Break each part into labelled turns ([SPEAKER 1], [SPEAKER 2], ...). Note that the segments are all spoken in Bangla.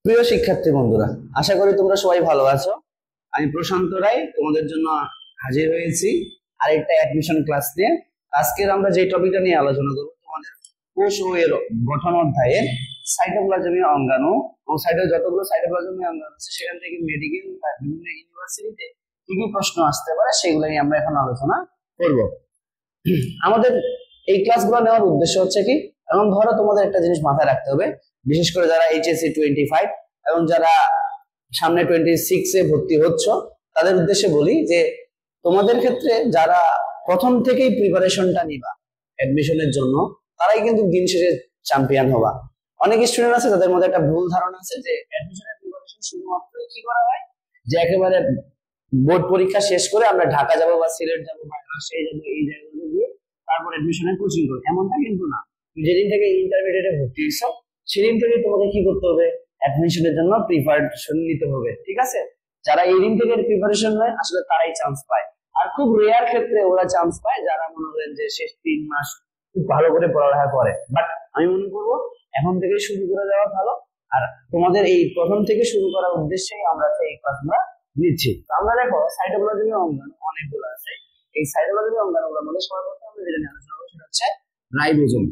[SPEAKER 1] প্রিয় শিক্ষার্থী বন্ধুরা, আশা করি তোমরা সবাই ভালো আছো। আমি প্রশান্ত রায় তোমাদের জন্য হাজির হয়েছি আরেকটা অ্যাডমিশন ক্লাস নিয়ে। আজকের আমরা যে টপিকটা নিয়ে আলোচনা করব তোমাদের কোষ ও এর গঠন অধ্যায়ের সাইটোপ্লাজমীয় অঙ্গাণু ও যতগুলো সাইটোপ্লাজমীয় অঙ্গাণু আছে সেখান থেকে মেডিকেল বা বিভিন্ন ইউনিভার্সিটিতে কি কি প্রশ্ন আসতে পারে সেগুলো নিয়ে আমরা এখন আলোচনা করব। আমাদের এই ক্লাসগুলো নেওয়ার উদ্দেশ্য হচ্ছে কি, এখন ধরো তোমাদের একটা জিনিস মাথায় রাখতে হবে, বিশেষ করে যারা এইচএসসি 25 এবং যারা সামনে 26-এ ভর্তি হচ্ছ তাদের উদ্দেশ্যে বলি যে তোমাদের ক্ষেত্রে যারা প্রথম থেকেই প্রিপারেশনটা নিবা অ্যাডমিশনের জন্য, তারাই কিন্তু দিন শেষে চ্যাম্পিয়ন হবা। অনেক স্টুডেন্ট আছে তাদের মধ্যে একটা ভুল ধারণা আছে যে অ্যাডমিশনের প্রিপারেশন শুধুমাত্র কি করা হয়, যে একেবারে বোর্ড পরীক্ষা শেষ করে আমরা ঢাকা যাব বা সিলেট যাব বা রাজশাহী যাব, এই জায়গাগুলো গিয়ে তারপর অ্যাডমিশনের কোচিং করবো, এমনটা কিন্তু না। যেদিন থেকে ইন্টারমিডিয়েটে ভর্তি হয়েছো সেদিন থেকে তোমাকে কি করতে হবে, অ্যাডমিশনের জন্য প্রিপারেশন নিতে হবে, ঠিক আছে? যারা এই দিন থেকে প্রিপারেশন নেয় আসলে তারাই চান্স পায়। আর খুব রেয়ার ক্ষেত্রে ওরা চান্স পায় যারা মনে করেন যে শেষ 3 মাস খুব ভালো করে পড়ালেখা করে। বাট আমি মনে করবো এখন থেকে শুরু করে দেওয়া ভালো। আর তোমাদের এই প্রথম থেকে শুরু করার উদ্দেশ্যেই আমরা এই ক্লাসগুলো নিচ্ছি। তো আমরা দেখো সাইটোপ্লাজমীয় অঙ্গাণু অনেকগুলো আছে। এই সাইটোপ্লাজমীয় অঙ্গাণুগুলোর মধ্যে সর্বপ্রথম আমরা যেটা নিয়ে আলোচনা করব সেটা হচ্ছে রাইবোজোম।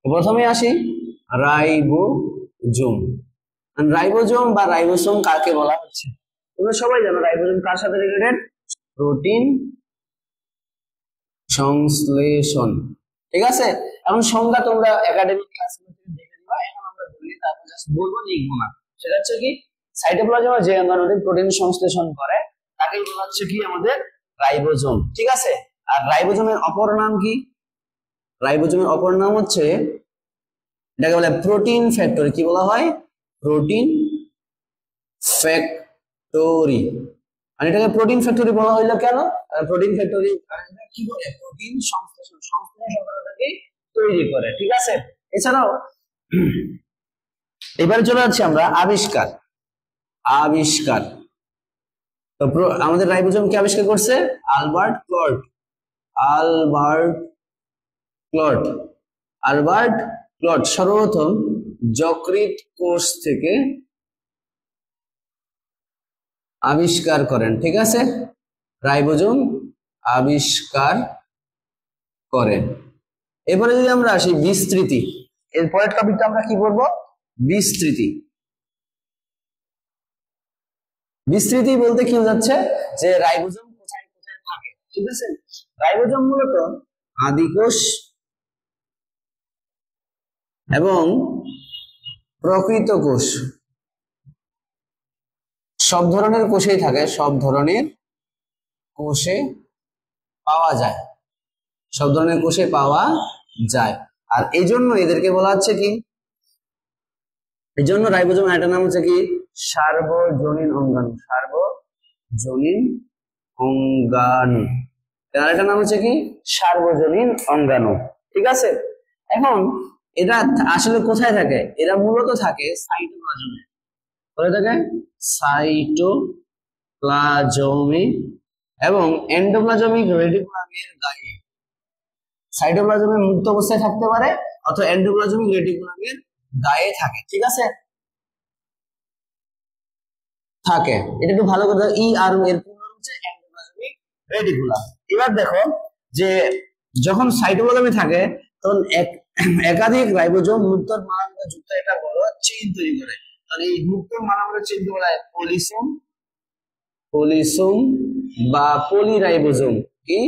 [SPEAKER 1] প্রথমে আসি রাইবোজোম। রাইবোজোম বা রাইবোসোম কাকে বলা হচ্ছে তোমরা সবাই জানো। রাইবোজোম কার সাথে রিলেটেড? প্রোটিন সংশ্লেষণ, ঠিক আছে? এখন সংজ্ঞা তোমরা একাডেমিক ক্লাসগুলো থেকে দেখে নিবা, এখন আমরা বলি তারপর জাস্ট বলবো, লিখবো না। সেটা হচ্ছে কি, সাইটোপ্লাজম যে অঙ্গাণুটি প্রোটিন সংশ্লেষণ করে তাকেই বলা হচ্ছে কি আমাদের রাইবোজোম, ঠিক আছে? আর রাইবোজোমের অপর নাম কি? রাইবোজোমের অপর নাম হচ্ছে, এটাকে বলে প্রোটিন ফ্যাক্টরি। কি বলা হয়? Protein factory. আর এটাকে প্রোটিন ফ্যাক্টরি বলা হইলো কেন? প্রোটিন ফ্যাক্টরি কি করে? প্রোটিন সংশ্লেষণ সংস্থাটাকে তৈরি করে, ঠিক আছে? এছাড়াও এবারে চলে যাচ্ছি আমরা আবিষ্কার। আবিষ্কার তো আমাদের রাইবোজোম কে আবিষ্কার করছে? Albert Claude. Albert Claude. Albert Claude সর্বপ্রথম যকৃৎ কোষ থেকে আবিষ্কার করেন, ঠিক আছে? রাইবোজোম আবিষ্কার করেন। এবারে যদি আমরা আসি বিস্তৃতি, এর পরের টপিকটা আমরা কি বলবো? বিস্তৃতি। বিস্তৃতি বলতে কি বোঝাচ্ছে? যে রাইবোজোম কোথায় কোথায় থাকে, ঠিক আছে? রাইবোজোম মূলত আদিকোষ এবং প্রকৃত কোষ সব ধরনের কোষেই থাকে, সব ধরনের কোষে পাওয়া যায়, সব ধরনের কোষে পাওয়া যায়। আর এই জন্য এদেরকে বলা হচ্ছে কি, এই জন্য রাইবোজোম একটা নাম হচ্ছে কি সার্বজনীন অঙ্গাণু। সার্বজনীন অঙ্গাণু, এর একটা নাম হচ্ছে কি সার্বজনীন অঙ্গাণু, ঠিক আছে? এখন এটা আসলে কোথায় থাকে? এরা মূলত থাকে সাইটোপ্লাজমে। কোথায় থাকে? সাইটোপ্লাজমে এবং এন্ডোপ্লাজমিক রেটিকুলামের গায়ে। সাইটোপ্লাজমে মুক্ত অবস্থায় থাকতে পারে অথবা এন্ডোপ্লাজমিক রেটিকুলামের গায়ে থাকে, ঠিক আছে? থাকে। এটা একটু ভালো করে ই আর এর পূর্ণ হচ্ছে এন্ডোপ্লাজমিক রেটিকুলাম। এবার দেখো যে যখন সাইটোপ্লাজমে থাকে তখন একাধিক রাইবোজোম মুক্ত মালামূলে যুক্ত একটা বড় চেইন তৈরি করে। তাহলে এই মুক্ত মালামূলে চেইনকে বলা হয় পলিসোম। পলিসোম বা পলিরাইবোজোম। কি?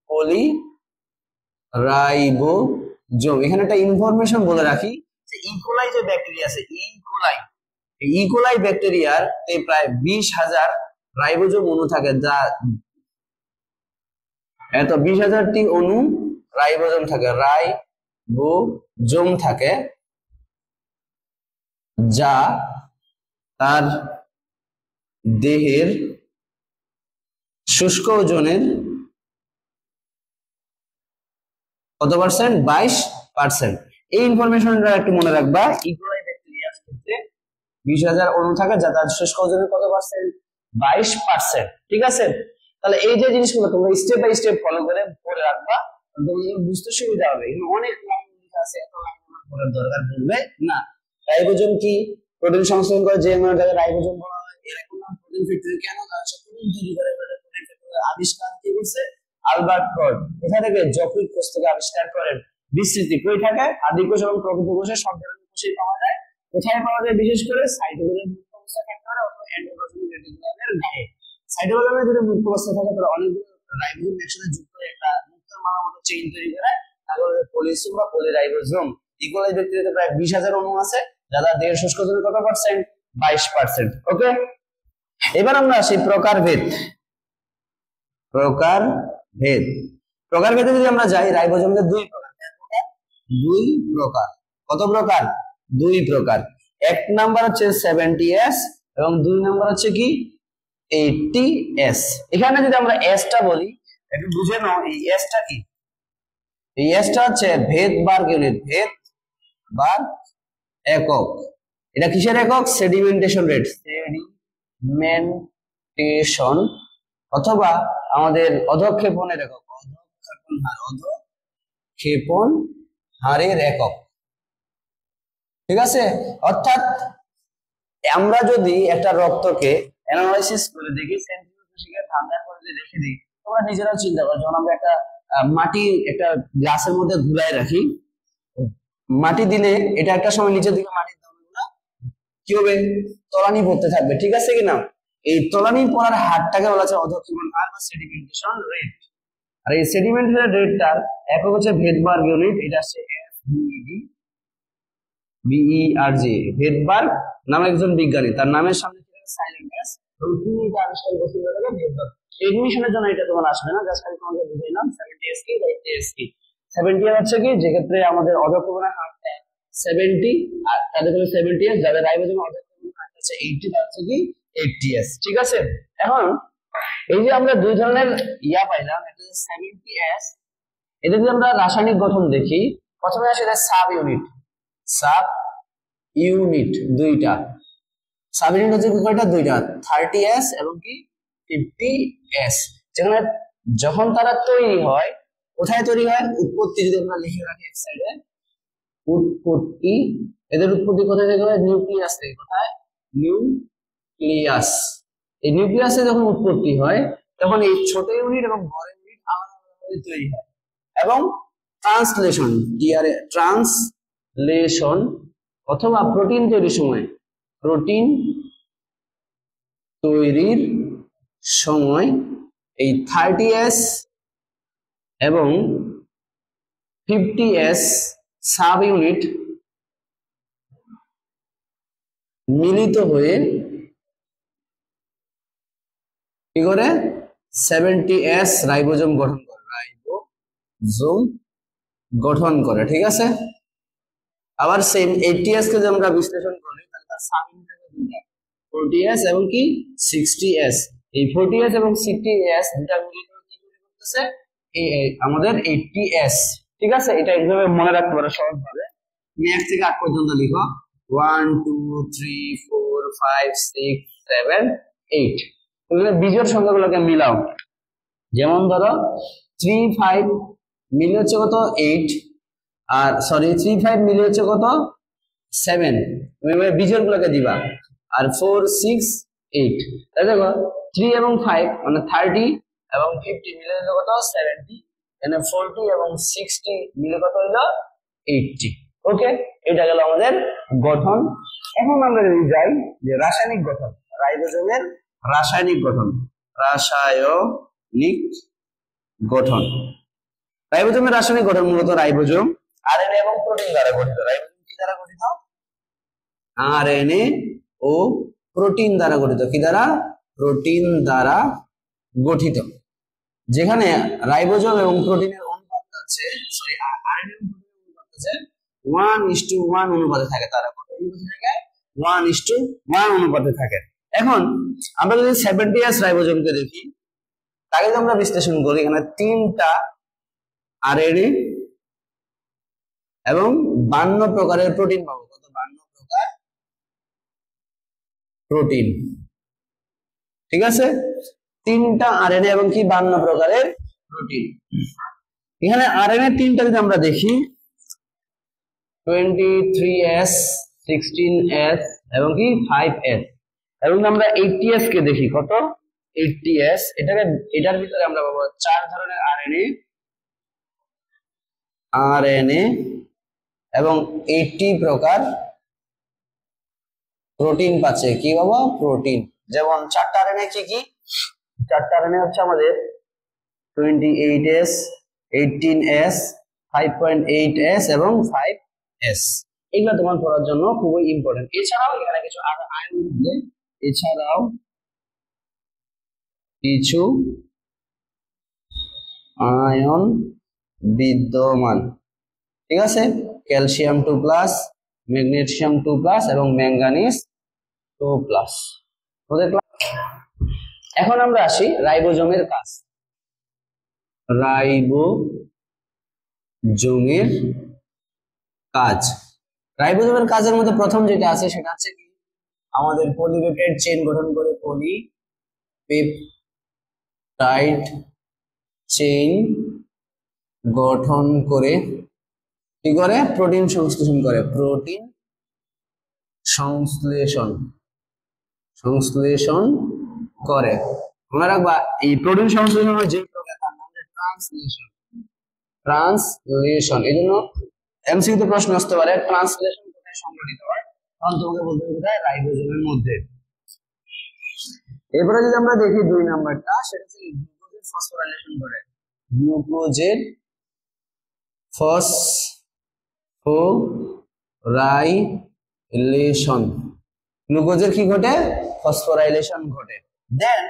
[SPEAKER 1] পলিরাইবোজোম। এখানে একটা ইনফরমেশন বলে রাখি যে ইকোলাই যে ব্যাকটেরিয়া আছে, ইকোলাই, এই ইকোলাই ব্যাকটেরিয়ার প্রায় 20,000 রাইবোজোম অণু থাকে, যা এত 20,000টি অণু রাইবোজোম থাকে, রাইবোজোম থাকে, যা তার দেহের শুষ্ক ওজনের কত পার্সেন্ট? 22%। এই ইনফরমেশনটা একটু মনে রাখবা। ইকোলাই ব্যাকটেরিয়ার ক্ষেত্রে 20,000 অণু থাকে, যা তার শুষ্ক ওজনের কত পার্সেন্ট? 22%, ঠিক আছে? তাহলে এই যে জিনিসগুলো তোমরা স্টেপ বাই স্টেপ ফলো করে পড়ে রাখবা, তোমাদের বুঝতে সুবিধা হবে। অনেক লাইন লেখা আছে, এত লাইন আমার পড়ার দরকার পড়বে না। রাইবোজোম কি? প্রোটিন সংশ্লেষণ করে যে এনজাইমটাকে রাইবোজোম বলা হয়। এরকম নাম প্রোটিন ফ্যাক্টরি কেন? কারণ সে প্রোটিন তৈরি করে। প্রোটিন ফ্যাক্টরি আবিষ্কার কি করছে? আলবার্ট ক্রয়। কোথা থেকে? যকৃৎ কোষ থেকে আবিষ্কার করেন। বিস্তৃতি কই থাকে? আদিকোষ এবং প্রকৃত কোষে সব ধরনের কোষেই পাওয়া যায়। কোথায় পাওয়া যায়? বিশেষ করে সাইটোপ্লাজমের মুক্ত অবস্থা থাকতে পারে অথবা এন্ডোপ্লাজমিক রেটিকুলামের গায়ে। সাইটোপ্লাজমে যদি মুক্ত অবস্থা থাকে তাহলে অনেকগুলো রাইবোজোম একসাথে যুক্ত হয়ে একটা মুক্তার মালার মতো চেইন তৈরি করে, তাহলে পলিসোম বা পলিরাইবোজোম। ইকোলাই ব্যক্তিতে প্রায় 20,000 অণু আছে, যারা দেহের শুষ্ক ওজনের কত পার্সেন্ট? 22%। ওকে, এবার আমরা আসি প্রকারভেদ। প্রকারভেদে যদি আমরা যাই, রাইবোজোমকে দুই প্রকার। কত প্রকার? দুই প্রকার। এক নাম্বার হচ্ছে 70S এবং দুই নাম্বার হচ্ছে কি 80S। এখানে যদি আমরা S টা বলি, একটু বুঝে নাও এই S টা কি। এই S টা হচ্ছে ভেদ বার ইউনিট, ভেদ বার একক। এটা কিসের একক? সেডিমেন্টেশন রেট, সেডিমেন্টেশন অথবা আমাদের অধঃক্ষেপণের একক, অধঃক্ষেপণ হারের একক। ঠিক আছে, অর্থাৎ আমরা যদি একটা রক্তকে অ্যানালাইসিস করে দেখি, সেন্ট্রিফিউজে ঠান্ডা করে যদি রেখে দিই, তোমরা নিজেরাও চিন্তা করো, যখন আমরা একটা মাটি একটা গ্লাসের মধ্যে ঘুরায় রাখি, মাটি দিলে এটা একটা সময় নিচের দিকে মাটির দানাগুলো কি হবে? তলানি পড়তে থাকবে। ঠিক আছে কিনা? এই তলানি পড়ার হারটাকে বলা হয় অধঃক্ষেপণ হার বা সেডিমেন্টেশন রেট। আর এই সেডিমেন্টেশন রেটটার একক হচ্ছে ভেদবার্গ ইউনিট। এটা হচ্ছে BERG। ভেদবার্গ নামে একজন বিজ্ঞানী, তার নামের সামনে সাইলেন্ট এস, এবং তিনি এটা আবিষ্কার করেছেন ভেদবার্গ। এডমিশনের জন্য এটা তোমার আসবে না, জাস্ট আমি তোমাকে বুঝাইলাম 70S কি 80S কি। 70 হচ্ছে কি, যে ক্ষেত্রে আমাদের অধঃক্ষেপণের হারটা 70 আর তাদের হলো 70S, যাদের রাইবোজোম অধঃক্ষেপণের হার হচ্ছে 80, তার হচ্ছে কি 80S। ঠিক আছে, এখন এই যে আমরা দুই ধরনের ইয়া পাইলাম, একটা হচ্ছে 70S। এটা যদি আমরা রাসায়নিক গঠন দেখি, প্রথমে আসে সাব ইউনিট। দুইটা সাব ইউনিট হচ্ছে কয়টা? দুইটা, 30S এবং কি 50S। যেখানে যখন তারা তৈরি হয়, কোথায় তৈরি হয়? উৎপত্তি যদি আমরা লিখে রাখি এক সাইডে, উৎপত্তি, এদের উৎপত্তি কোথায় থেকে হয়? নিউক্লিয়াস থেকে। কোথায়? নিউক্লিয়াস। এই নিউক্লিয়াসে যখন উৎপত্তি হয়, তখন এই ছোট ইউনিট এবং বড় ইউনিট আলাদা আলাদা তৈরি হয়। এবং ট্রান্সলেশন, ট্রান্সলেশন অথবা প্রোটিন তৈরির সময় এই 30S এবং 50S সাব ইউনিট মিলিত হয়ে কি করে? 70S রাইবোজোম গঠন করে। ঠিক আছে, আবার সেম 80S কে যদি আমরা বিশ্লেষণ করি, তাহলে তার সাব ইউনিট থাকে দুইটা, 40S এবং কি 60S। এই 40S এবং 60S দুটা মিলিত কি তৈরি করতেছে? এই আমাদের 80S। ঠিক আছে, এটা এইভাবে মনে রাখতে পারো সহজ ভাবে। তুমি 1 থেকে 8 পর্যন্ত লিখো, 1 2 3 4 5 6 7 8। তুমি বিজোড় সংখ্যাগুলোকে মিলাও। যেমন ধরো 3 5 মিলে হচ্ছে কত? 8। আর সরি 3 5 মিলে হচ্ছে কত? 7। তুমি বিজোড় গুলোকে দিবা। আর 4 6 8, তাই দেখো 3 এবং 5 মানে 30 এবং 50 মিলে হলো কত? 70। এখানে 40 এবং 60 মিলে কত হলো? 80। ওকে, এটা গেল আমাদের গঠন। এখন আমরা যদি যাই যে রাসায়নিক গঠন, রাইবোজোমের রাসায়নিক গঠন। রাইবোজোমের রাসায়নিক গঠন মূলত রাইবোজোম আরএনএ এবং প্রোটিন দ্বারা গঠিত। রাইবোজোম কি দ্বারা গঠিত? আরএনএ ও প্রোটিন দ্বারা গঠিত। কি দ্বারা? প্রোটিন দ্বারা গঠিত। যেখানে রাইবোজোম এবং প্রোটিনের অনুপাত আছে, সরি আরএনএ এবং প্রোটিনের অনুপাত আছে 1:1 অনুপাতে থাকে। তারা কত অনুপাতে থাকে? 1:1 অনুপাতে থাকে। এখন আমরা যদি 70S রাইবোজোমকে দেখি, তাকে যদি আমরা বিশ্লেষণ করি, এখানে 3টা আরএনএ এবং 52 প্রকারের প্রোটিন পাবো। কত? 52 প্রকার প্রোটিন। ঠিক আছে, 3টা আরএনএ এবং কি 52 প্রকারের প্রোটিন। এখানে আরএনএ 3টা যদি আমরা দেখি, 23S 16s এবং কি 5s, এবং আমরা 80s কে দেখি কত 80s, এটার ভিতরে আমরা পাবো 4 ধরনের আরএনএ এবং 80 প্রকার প্রোটিন পাচ্ছে। কি বাবা? প্রোটিন। যেমন 4টা আরএনএ কি 4টা আরএনএ হচ্ছে আমাদের 28s, 18s, 5.8s এবং 5s। এগুলো তোমার পড়ার জন্য খুবই ইম্পর্টেন্ট। এছাড়াও এখানে কিছু আয়ন বিদ্যমান, ঠিক আছে? ক্যালসিয়াম 2+, ম্যাগনেসিয়াম 2+ এবং ম্যাঙ্গানিজ 2+। এখন আমরা আসি রাইবোজোমের কাজ। রাইবোজোমের কাজের মধ্যে প্রথম যেটা আছে সেটা হচ্ছে কি আমাদের পলিপেপটাইড চেইন গঠন করে, পলিপেপটাইড চেইন গঠন করে কি করে? প্রোটিন সংশ্লেষণ করে। প্রোটিন সংশ্লেষণ করে। মনে রাখবা এই প্রোটিন সংশ্লেষণ হয় যে প্রক্রিয়া তার নাম ট্রান্সলেশন। এই জন্য এমসিকিউ তে প্রশ্ন আসতে পারে ট্রান্সলেশন কোথায় সংঘটিত হয়, তখন তোমাকে বলতে হবে কোথায়? রাইবোজোমের মধ্যে। এরপরে যদি আমরা দেখি 2 নাম্বারটা, সেটা হচ্ছে গ্লুকোজের ফসফোরাইলেশন করে। গ্লুকোজের ফসফোরাইলেশন, গ্লুকোজের কি ঘটে? ফসফোরাইলেশন ঘটে। দেন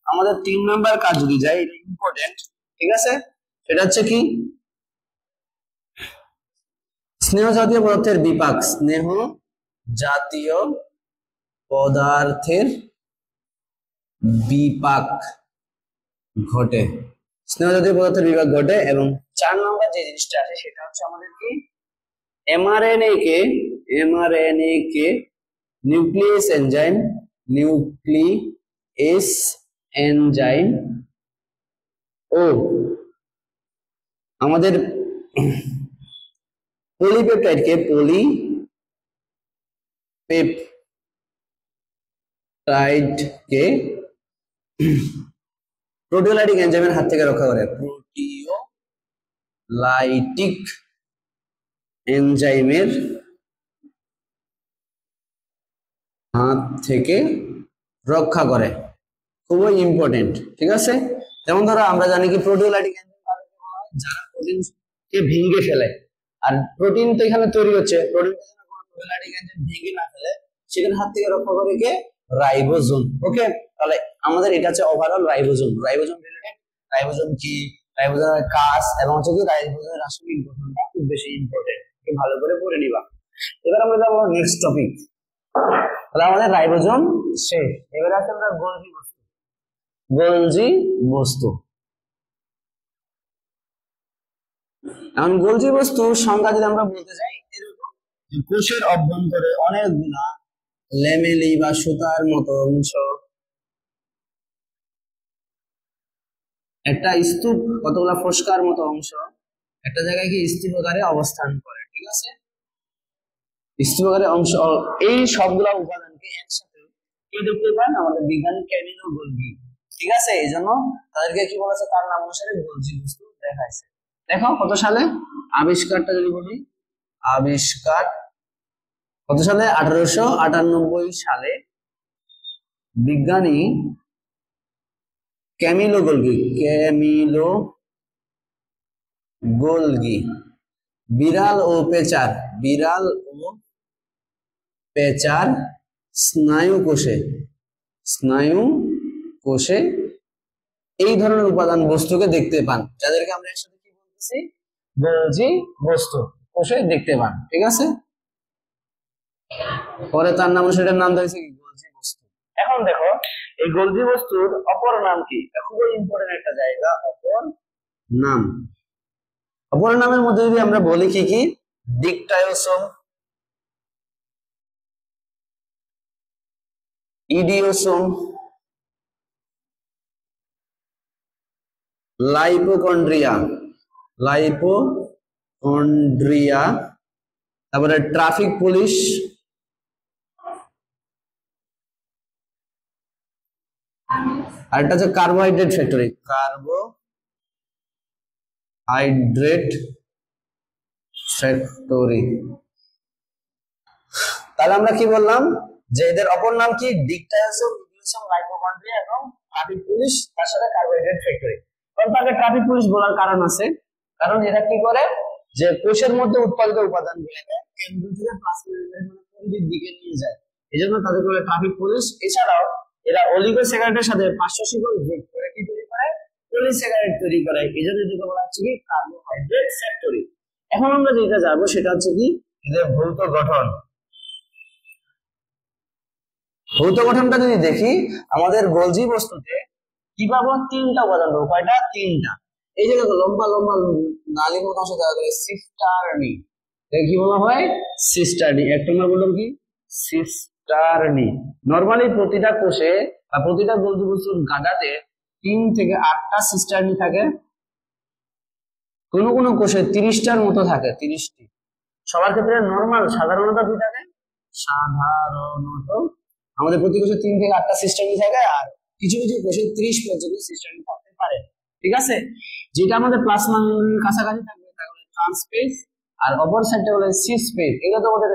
[SPEAKER 1] আমাদের 3 নাম্বার কাজ যদি যাই, এটা ইম্পর্টেন্ট, ঠিক আছে? সেটা হচ্ছে কি স্নেহ জাতীয় পদার্থের বিপাক। স্নেহ জাতীয় পদার্থের বিপাক ঘটে। স্নেহ জাতীয় পদার্থের বিপাক ঘটে। এবং 4 নম্বর যে জিনিসটা আছে সেটা হচ্ছে আমাদের কি এমআরএনএ কে নিউক্লিয়েস এনজাইম ও আমাদের পলিপেপটাইডকে প্রোটিওলাইটিক এনজাইমের হাত থেকে রক্ষা করে। প্রোটিওলাইটিক এনজাইমের হাত থেকে রক্ষা করে, খুবই ইম্পর্টেন্ট, ঠিক আছে? যেমন ধরো আমরা জানি কি প্রোটিওলাইটিক এনজাইম যারা প্রোটিনকে ভেঙে ফেলে, আর প্রোটিন তো এখানে তৈরি হচ্ছে, প্রোটিনকে যেন কোনো প্রোটিওলাইটিক এনজাইম ভেঙে না ফেলে সেখানে হাত থেকে রক্ষা করে কে? রাইবোজোম। ওকে, তাহলে আমাদের এটা হচ্ছে ওভারঅল রাইবোজোম রিলেটেড। রাইবোজোম কি, রাইবোজোমের কাজ এবং হচ্ছে কি রাইবোজোমের রাসায়নিক গঠনটা খুব বেশি ইম্পর্টেন্ট, ভালো করে পড়ে নিবা। এবার আমরা যাবো নেক্সট টপিক। তাহলে আমাদের রাইবোজোম শেষ। এবারে আছে আমরা গোলজি বস্তু। এখন গোলজি বস্তুর সংজ্ঞা যদি আমরা বলতে যাই, এরকম কোষের অভ্যন্তরে অনেকগুলা ল্যামেলি বা সুতার মতো অংশ, একটা স্তূপ, কতগুলা ফোস্কার মতো অংশ একটা জায়গায় কি স্তূপাকারে অবস্থান করে, ঠিক আছে? স্তূপাকারে অংশ, এই সবগুলা উপাদানকে একসাথে কি দেখতে পান? আমাদের বিজ্ঞানী ক্যামিলো গোলজি, ঠিক আছে? এই জন্য তাদেরকে কি বলেছে? তার নাম অনুসারে গোলজি বস্তু দেখাইছে। দেখো কত সালে আবিষ্কারটা যদি বলি, আবিষ্কার কত সালে? 1898 সালে বিজ্ঞানী ক্যামিলো গোলজি বিড়াল ও পেঁচার স্নায়ু কোষে এই ধরনের উপাদান বস্তুকে দেখতে পান, যাদেরকে আমরা একসাথে কি বলতেছি? গোলজি বস্তু কোষে দেখতে পান, ঠিক আছে? পরে তার নাম অনুসারে নাম দিয়েছে কি? গোলজি বস্তু। এখন দেখো এই গোলজি বস্তুর অপর নাম কি? খুবই ইম্পর্টেন্ট একটা জায়গা, অপর নামের মধ্যে যদি আমরা বলি কি কি? ডিকটায়োসোম, ইডিওসোম, লাইপোকন্ড্রিয়া, তারপরে ট্রাফিক পুলিশ, আর এটা হচ্ছে কার্বোহাইড্রেট ফ্যাক্টরি, কার্বোহাইড্রেট ফ্যাক্টরি। তাহলে আমরা কি বললাম যে এদের অপর নাম কি, ডিকটায়োসোম, ইউনিসোম, মাইটোকন্ড্রিয়া এবং ট্রাফিক পুলিশ, তার সাথে কার্বোহাইড্রেট ফ্যাক্টরি। কারণ তাকে ট্রাফিক পুলিশ বলার কারণ আছে, কারণ এরা কি করে যে কোষের মধ্যে উৎপাদিত উপাদানগুলোকে কেন্দ্র থেকে প্লাজমা মেমব্রেনের দিকে নিয়ে যায়, এজন্য তাদের বলে ট্রাফিক পুলিশ। এছাড়াও এরা অলিগোস্যাকারাইডের সাথে 500 শিকড় যোগ করে কি তৈরি করে, পলিস্যাকারাইড তৈরি করে, এজন্য এটাকে বলা হচ্ছে কি কার্বোহাইড্রেট ফ্যাক্টরি। এখন আমরা যেটা জানবো সেটা হচ্ছে কি এদের ভৌত গঠন। ভৌত গঠনটা যদি দেখি, আমাদের গোলজি বস্তুতে কি পাবো, তিনটা উপাদান পাবো। কয়টা? তিনটা। এই যে দেখো লম্বা লম্বা নালী মতো অংশ দেখা গেলে সিস্টার্নি, কি বলা হয়? সিস্টার্নি। এক নম্বর বললাম কি, সিস্টার্নি। নরমালি প্রতিটা কোষে বা প্রতিটা গোলজি বস্তুর গাদাতে 3 থেকে 8টা সিস্টার্নি থাকে, কোন কোন কোষে 30টার মতো থাকে, 30টি। সবার ক্ষেত্রে নরমাল সাধারণত কি থাকে, সাধারণত আমাদের প্রতি কোষে 3 থেকে 8টা সিস্টার্নি থাকে, আর কিছু কিছু কোষে 30 পর্যন্ত সিস্টার্নি থাকতে পারে। ঠিক আছে, যেটা আমাদের প্লাজমা মেমব্রেনের কাছাকাছি থাকবে তা হলো ট্রান্সপেস, আর অপর সাইডটা হলো সিস্পেস। এগুলো তো আমাদের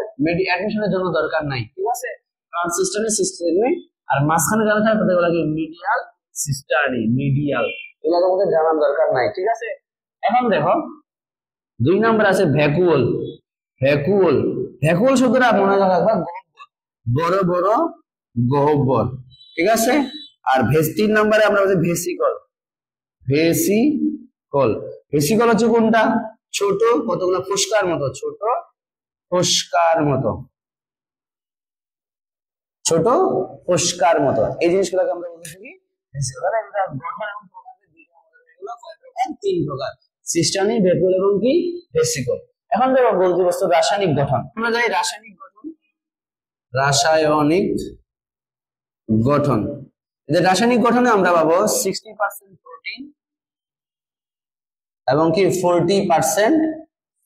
[SPEAKER 1] অ্যাডমিশনের জন্য দরকার নাই। ঠিক আছে, ট্রান্সিস্টার্নি, সিস্টার্নি, আর মাঝখানে যারা থাকে তাদের বলা হয় মিডিয়াল সিস্টার্নি, মিডিয়াল। এগুলো তো আমাদের জানার দরকার নাই। ঠিক আছে, এখন দেখো 2 নম্বর আছে ভ্যাকুওল। ভ্যাকুওল, ভ্যাকুওল শব্দটা মনে রাখবা, বড় বড় গহ্বর। ঠিক আছে, আর 3 নম্বরে আমরা বলছি ভেসিকল। ভেসিকল, ভেসিকল হচ্ছে কোনটা, ছোট কতগুলো ফুসকার মতো, ছোট ফুসকার মতো, ছোট ফুসকার মতো, এই জিনিসগুলোকে আমরা বলতেছি কি ভেসিকল। এটা গঠন এবং প্রকারের দুইটা আমাদের এগুলো কয় প্রকার, 3 প্রকার, সিস্টার্নি, ভ্যাকুওল এবং কি ভেসিকল। এখন দেখো গোলজি বস্তুর রাসায়নিক গঠন। আমরা জানি রাসায়নিক গঠন, রাসায়নিক গঠন। এদের রাসায়নিক গঠনে আমরা পাবো 60% প্রোটিন এবং কি 40%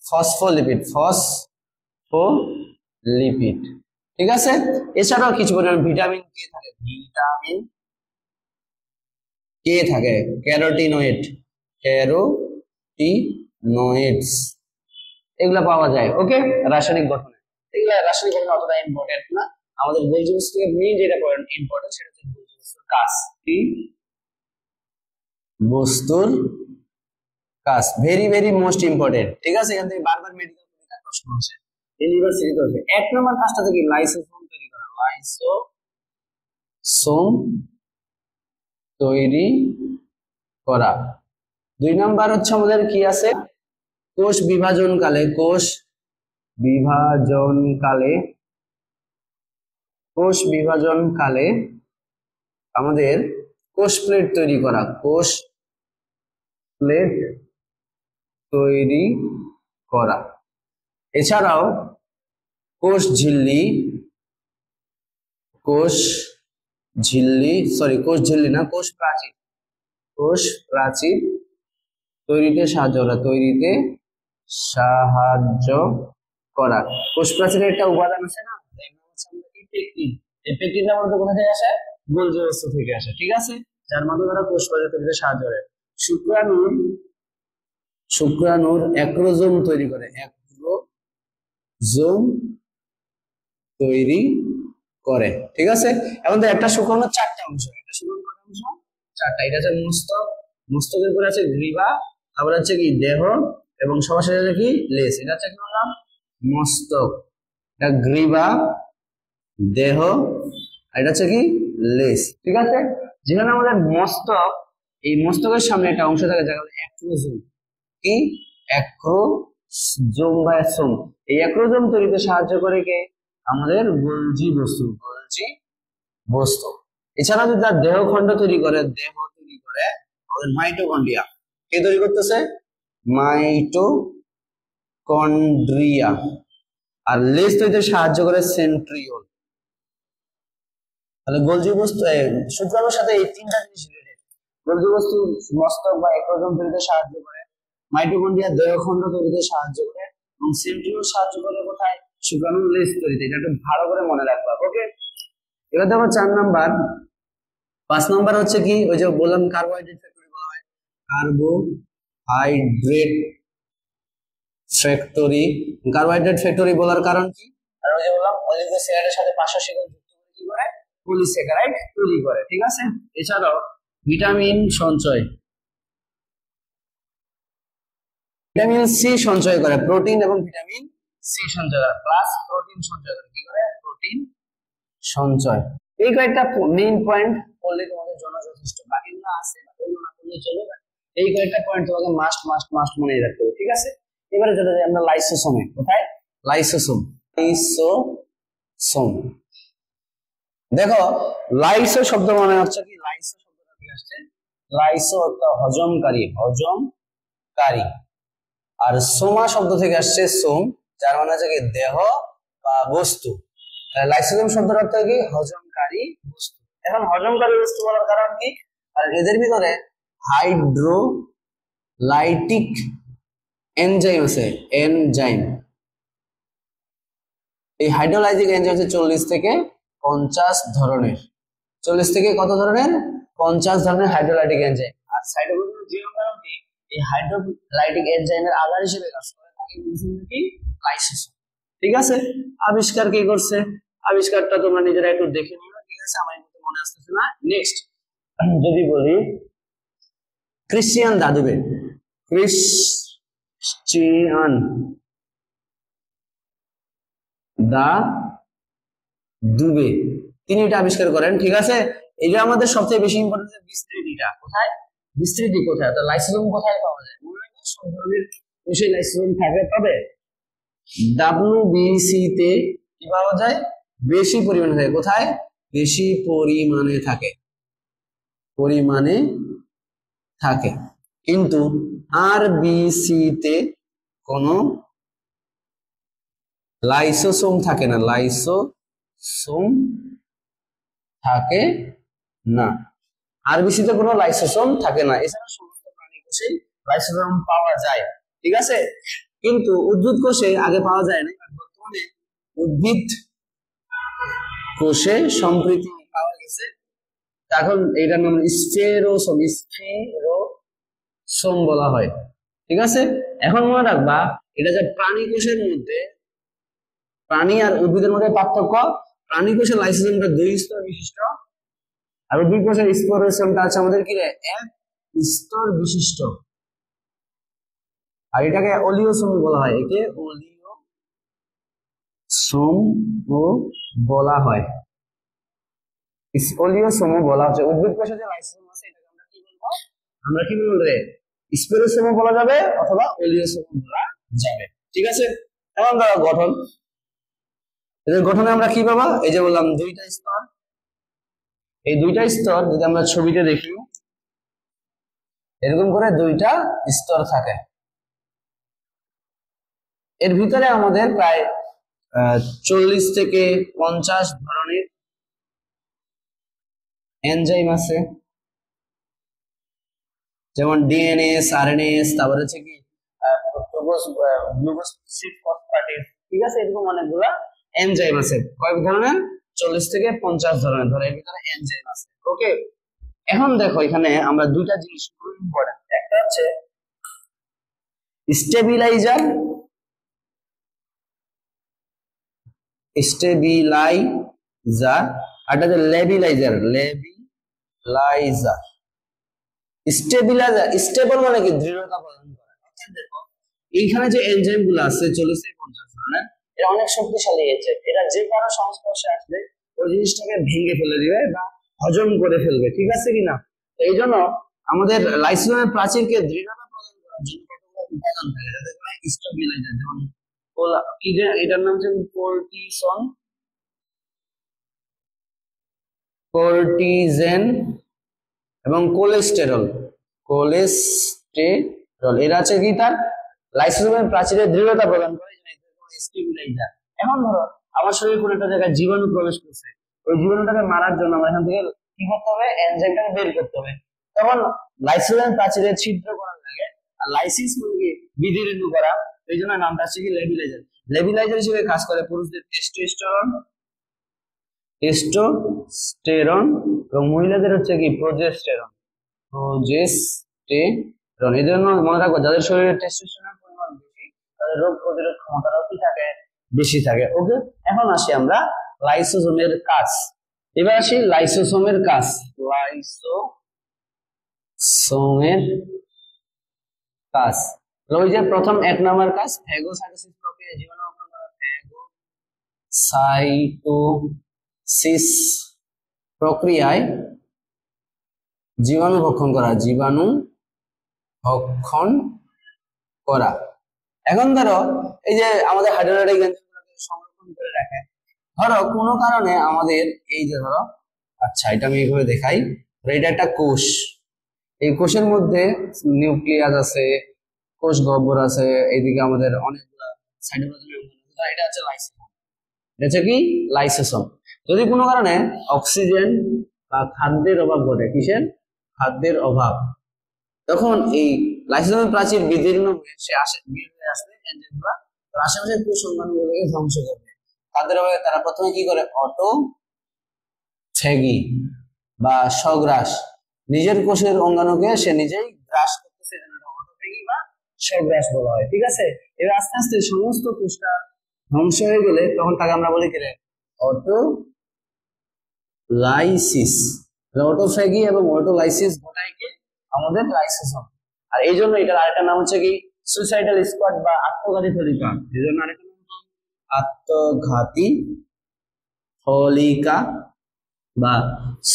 [SPEAKER 1] ফসফোলিপিড, ফসফোলিপিড। ঠিক আছে, এছাড়াও কিছু পরিমাণ ভিটামিন কে থাকে, ভিটামিন কে থাকে, ক্যারোটিনয়েড, ক্যারোটিনয়েডস, এগুলা পাওয়া যায়। ওকে, রাসায়নিক গঠনে এগুলা রাসায়নিক গঠন অতটা ইম্পর্টেন্ট না। আমাদের গোলজি বস্তুর মেইন যেটা ইম্পর্টেন্ট সেটা হচ্ছে গোলজি বস্তুর কাজ। কি বস্তুর কাজ, ভেরি ভেরি মোস্ট ইম্পর্টেন্ট। ঠিক আছে, এখান থেকে বারবার মেডিকেল পরীক্ষার প্রশ্ন আসে, ইউনিভার্সিটিতে আসে। 1 নম্বর কাজটা থেকে লাইসোসোম তৈরি করা, লাইসোসোম তৈরি করা। 2 নম্বর হচ্ছে আমাদের কি আছে, কোষ বিভাজন কালে, কোষ বিভাজন কালে, কোষ বিভাজন কালে আমাদের কোষ প্লেট তৈরি করা, কোষ প্লেট তৈরি করা। এছাড়াও কোষ ঝিল্লি, কোষ ঝিল্লি না, কোষ প্রাচীর, কোষ প্রাচীর তৈরিতে সাহায্য করা, তৈরিতে সাহায্য করা। কোষ প্রাচীরের একটা উপাদান আছে না, পেকটিন। এই পেকটিনটা মূলত কোথা থেকে আসে, গোলজি বস্তু থেকে আসে। ঠিক আছে, যার মাধ্যমে তারা কোষ প্রাচীর তৈরিতে সাহায্য করে। শুক্রাণুর অ্যাক্রোজোম তৈরি করে, অ্যাক্রোজোম তৈরি করে। ঠিক আছে, এখন তো একটা শুক্রাণুর 4টা অংশ, একটা শুক্রাণুর কয়টা অংশ, 4টা। এটা হচ্ছে মস্তক, মস্তকের পরে আছে গ্রীবা, তারপর হচ্ছে কি দেহ, এবং সবার শেষে আছে কি লেজ। এটা হচ্ছে কি বললাম, মস্তক, এটা গ্রীবা, দেহ, আর এটা হচ্ছে কি লেজ। ঠিক আছে, যেখানে আমাদের মস্তক, এই মস্তকের সামনে একটা অংশ থাকে যাকে বলে অ্যাক্রোজোম। কি অ্যাক্রোজোম বা সোম। এই অ্যাক্রোজোম তৈরিতে সাহায্য করে কে, আমাদের গোলজি বস্তু, গোলজি বস্তু। এছাড়া যদি তার দেহখণ্ড তৈরি করে, দেহ তৈরি করে আমাদের মাইটোকন্ড্রিয়া। কে তৈরি করতেছে, মাইটোকন্ড্রিয়া। আর লেজ তৈরিতে সাহায্য করে সেন্ট্রিওল। তাহলে গোলজি বস্তু শুক্রাণুর সাথে এই 3টা জিনিস রিলেটেড। গোলজি বস্তু মস্তক বা অ্যাক্রোজোম তৈরিতে সাহায্য করে, মাইটোকন্ড্রিয়া দেহখণ্ড তৈরিতে সাহায্য করে, এবং সেন্ট্রিওল সাহায্য করে কোথায়, শুক্রাণুর লেজ তৈরিতে। এটা একটু ভালো করে মনে রাখবা। ওকে, এবার দেখো 4 নাম্বার 5 নাম্বার হচ্ছে কি, ওই যে বললাম কার্বোহাইড্রেট ফ্যাক্টরি বলা হয়, কার্বোহাইড্রেট ফ্যাক্টরি। কার্বোহাইড্রেট ফ্যাক্টরি বলার কারণ কি, আর ওই যে বললাম অলিগোস্যাকারাইডের সাথে পাঁচশো শিকড় যুক্ত করে কি করে পলিস্যাকারাইড তৈরি করে, ঠিক আছে। এছাড়াও ভিটামিন সঞ্চয়, ভিটামিন সি সঞ্চয় করে, প্রোটিন এবং ভিটামিন সি সঞ্চয় করে, প্লাস প্রোটিন সঞ্চয় করে, কি করে প্রোটিন সঞ্চয়। এই কয়েকটা মেইন পয়েন্ট বললে তোমাদের জন্য যথেষ্ট, বাকিগুলো আছে ওগুলো না বললে চলবে, এই কয়েকটা পয়েন্ট তোমাকে মাস্ট মাস্ট মাস্ট মনে রাখতে হবে, ঠিক আছে। এবারে চলে যাই আমরা লাইসোসোমে। কোথায়? লাইসোসোম। লাইসোসোম, দেখো লাইসো শব্দ মানে হচ্ছে কি, লাইসো শব্দটা কি আসছে, লাইসো অর্থ হজমকারী, হজমকারী, আর সোমা শব্দ থেকে আসছে সোম, যার মানে হচ্ছে কি দেহ বা বস্তু। লাইসোসোম শব্দের অর্থ কি হজমকারী বস্তু। এখন হজমকারী বস্তু বলার কারণ কি, আর এদের ভিতরে হাইড্রোলাইটিক এনজাইম আছে, এনজাইম। এই হাইড্রোলাইটিক এনজাইম হচ্ছে 40 থেকে 50 ধরনের, 40 থেকে কত ধরনের, 50 ধরনের হাইড্রোলাইটিক এনজাইম। আর সাইটোপ্লাজমের জীবন কারণ কি, এই হাইড্রোলাইটিক এনজাইমের আধার হিসেবে কাজ করে, তাকে বলছি কি লাইসোসোম, ঠিক আছে। আবিষ্কার কে করছে, আবিষ্কারটা তোমরা নিজেরা একটু দেখে নিও, ঠিক আছে, আমার মনে আসতেছে না। নেক্সট যদি বলি ক্রিশ্চিয়ান দাদুবে, ক্রিশ্চিয়ান দাদুবে, তিনি এটা আবিষ্কার করেন, ঠিক আছে। এটা আমাদের সবচেয়ে বেশি ইম্পর্টেন্ট, বিস্তৃতিটা কোথায়, বিস্তৃতি কোথায়, তো লাইসোসোম কোথায় পাওয়া যায়, সব ধরনের বিষয় লাইসোসোম থাকে, তবে ডাব্লিউবিসি তে কি পাওয়া যায়, বেশি পরিমাণে থাকে। কোথায়? বেশি পরিমাণে থাকে, পরিমাণে থাকে, কিন্তু আরবিসি তে কোনো লাইসোসোম থাকে না, লাইসোসোম থাকে না, আরবিসি তে কোনো লাইসোসোম থাকে না। এছাড়া সমস্ত প্রাণী কোষে লাইসোসোম পাওয়া যায়, ঠিক আছে, কিন্তু উদ্ভিদ কোষে আগে পাওয়া যায় না, বর্তমানে উদ্ভিদ কোষে সম্প্রতি পাওয়া গেছে। এখন এটার নাম স্টেরোসোম, স্টেরোসোম বলা হয়, ঠিক আছে। এখন মনে রাখবা এটা যে প্রাণী কোষের মধ্যে, প্রাণী আর উদ্ভিদের মধ্যে পার্থক্য, প্রাণী কোষের লাইসোসোমটা 2 স্তর বিশিষ্ট, আর উদ্ভিদ কোষের স্পোরোসোমটা আছে আমাদের কি রে, 1 স্তর বিশিষ্ট, আর এটাকে অলিওসোম বলা হয়, একে অলিওসোম ও বলা হয়, অলিওসোম বলা হচ্ছে। উদ্ভিদ কোষে যে লাইসোসোম আছে এটাকে আমরা কি বলবো, আমরা কি বলবো রে, স্পোরোসোম বলা যাবে অথবা অলিওসোম বলা যাবে, ঠিক আছে। এখন ধরো গঠন, এদের গঠনে আমরা কি পাবো, এই যে বললাম 2টা স্তর, এই 2টা স্তর যদি আমরা ছবিতে দেখি এরকম করে 2টা স্তর থাকে। এর ভিতরে আমাদের প্রায় 40 থেকে 50 ধরনের এনজাইম আছে, যেমন ডিএনএস, আরএনএস, তারপর হচ্ছে কি গ্লুকোজ সিড ফসফেটেজ, ঠিক আছে, এরকম অনেকগুলো এনজাইম আছে। কয়েক ধরনের, 40 থেকে 50 ধরনের, ধরে এর ভিতরে এনজাইম আছে, ওকে। এখন দেখো এখানে আমরা 2টা জিনিস খুব ইম্পর্টেন্ট, একটা হচ্ছে স্টেবিলাইজার, স্টেবিলাইজার, আর একটা লেবিলাইজার, লেবিলাইজার। স্টেবিলাইজার, স্টেবল মানে কি দৃঢ়তা প্রদান করে, অর্থাৎ দেখো এইখানে যে এনজাইম গুলো আছে 40 থেকে 50 ধরনের, এরা অনেক শক্তিশালী এনজাইম, এরা যে কারো সংস্পর্শে আসলে ওই জিনিসটাকে ভেঙে ফেলে দিবে বা হজম করে ফেলবে, ঠিক আছে কিনা। এই জন্য আমাদের লাইসোসোমের প্রাচীরকে দৃঢ়তা প্রদান করার জন্য কতগুলো উপাদান থাকে, যাদের স্টেবিলাইজার, যেমন এটার নাম হচ্ছে কোর্টিসন, কোর্টিজেন এবং কোলেস্টেরল, কোলেস্টেরল, এরা আছে কি তার লাইসোসোমের প্রাচীরের দৃঢ়তা প্রদান করে, স্টেবিলাইজার। এখন ধরো আমার শরীরে কোন একটা জায়গায় জীবাণু প্রবেশ করছে, ওই জীবাণুটাকে মারার জন্য আমার এখান থেকে কি করতে হবে, এনজাইমটাকে বের করতে হবে, তখন লাইসোসোমের প্রাচীরে ছিদ্র করা লাগে, আর লাইসিস মানে কি বিদীর্ণ করা, এই জন্য নামটা হচ্ছে কি লেবিলাইজার। লেবিলাইজার হিসেবে কাজ করে পুরুষদের টেস্টোস্টেরন, টেস্টোস্টেরন এবং মহিলাদের হচ্ছে কি প্রোজেস্টেরন। প্রোজেস্টেরন এই জন্য মনে রাখবো যাদের শরীরে টেস্টোস্টেরনের পরিমাণ বেশি তাদের রোগ প্রতিরোধ ক্ষমতাটাও কি থাকে, বেশি থাকে। ওকে, এখন আসি আমরা লাইসোসোমের কাজ। এবার আসি লাইসোসোমের কাজ। লাইসোসোমের কাজ ওই যে প্রথম 1 নম্বর কাজ ফ্যাগোসাইটোসিস প্রক্রিয়া, জীবাণু ভক্ষণ করা। ফ্যাগোসাইটোসিস প্রক্রিয়ায় জীবাণু ভক্ষণ করা, জীবাণু ভক্ষণ করা। এখন ধরো এই যে আমাদের হাইড্রোলাইটিক এনজাইমগুলোকে সংরক্ষণ করে রাখে। ধরো কোনো কারণে আমাদের এই যে ধরো, আচ্ছা এটা আমি এইভাবে দেখাই, এটা একটা কোষ, এই কোষের মধ্যে নিউক্লিয়াস আছে, কোষ গহ্বর আছে, এইদিকে আমাদের অনেকগুলো সাইটোপ্লাজম, এটা হচ্ছে লাইসোসোম। এটা হচ্ছে কি লাইসোসোম। যদি কোনো কারণে অক্সিজেন বা খাদ্যের অভাব ঘটে, কিসের? খাদ্যের অভাব, তখন এই লাইসোসোমের প্রাচীর বিদীর্ণ হয়ে সে বের হয়ে আসলে এনজাইমগুলো তার আশেপাশের কোষ অঙ্গাণুগুলোকে ধ্বংস করবে। তাদের অভাবে তারা প্রথমে কি করে? অটোফ্যাগি বা স্বগ্রাস, নিজের কোষের অঙ্গাণুকে সে নিজেই গ্রাস করতেছে, অটোফ্যাগি বা স্বগ্রাস বলা হয়। ঠিক আছে, এবার আস্তে আস্তে সমস্ত কোষটা ধ্বংস হয়ে গেলে তখন তাকে আমরা বলি কি? অটোলাইসিস। অটোফ্যাগি এবং অটোলাইসিস ঘটায় কি? আমাদের লাইসোসোম। আর এই জন্য এটার আরেকটা নাম হচ্ছে কি সুইসাইডাল স্কোয়াড বা আত্মঘাতী থলিকা। এই জন্য আরেকটা নাম আত্মঘাতী থলিকা বা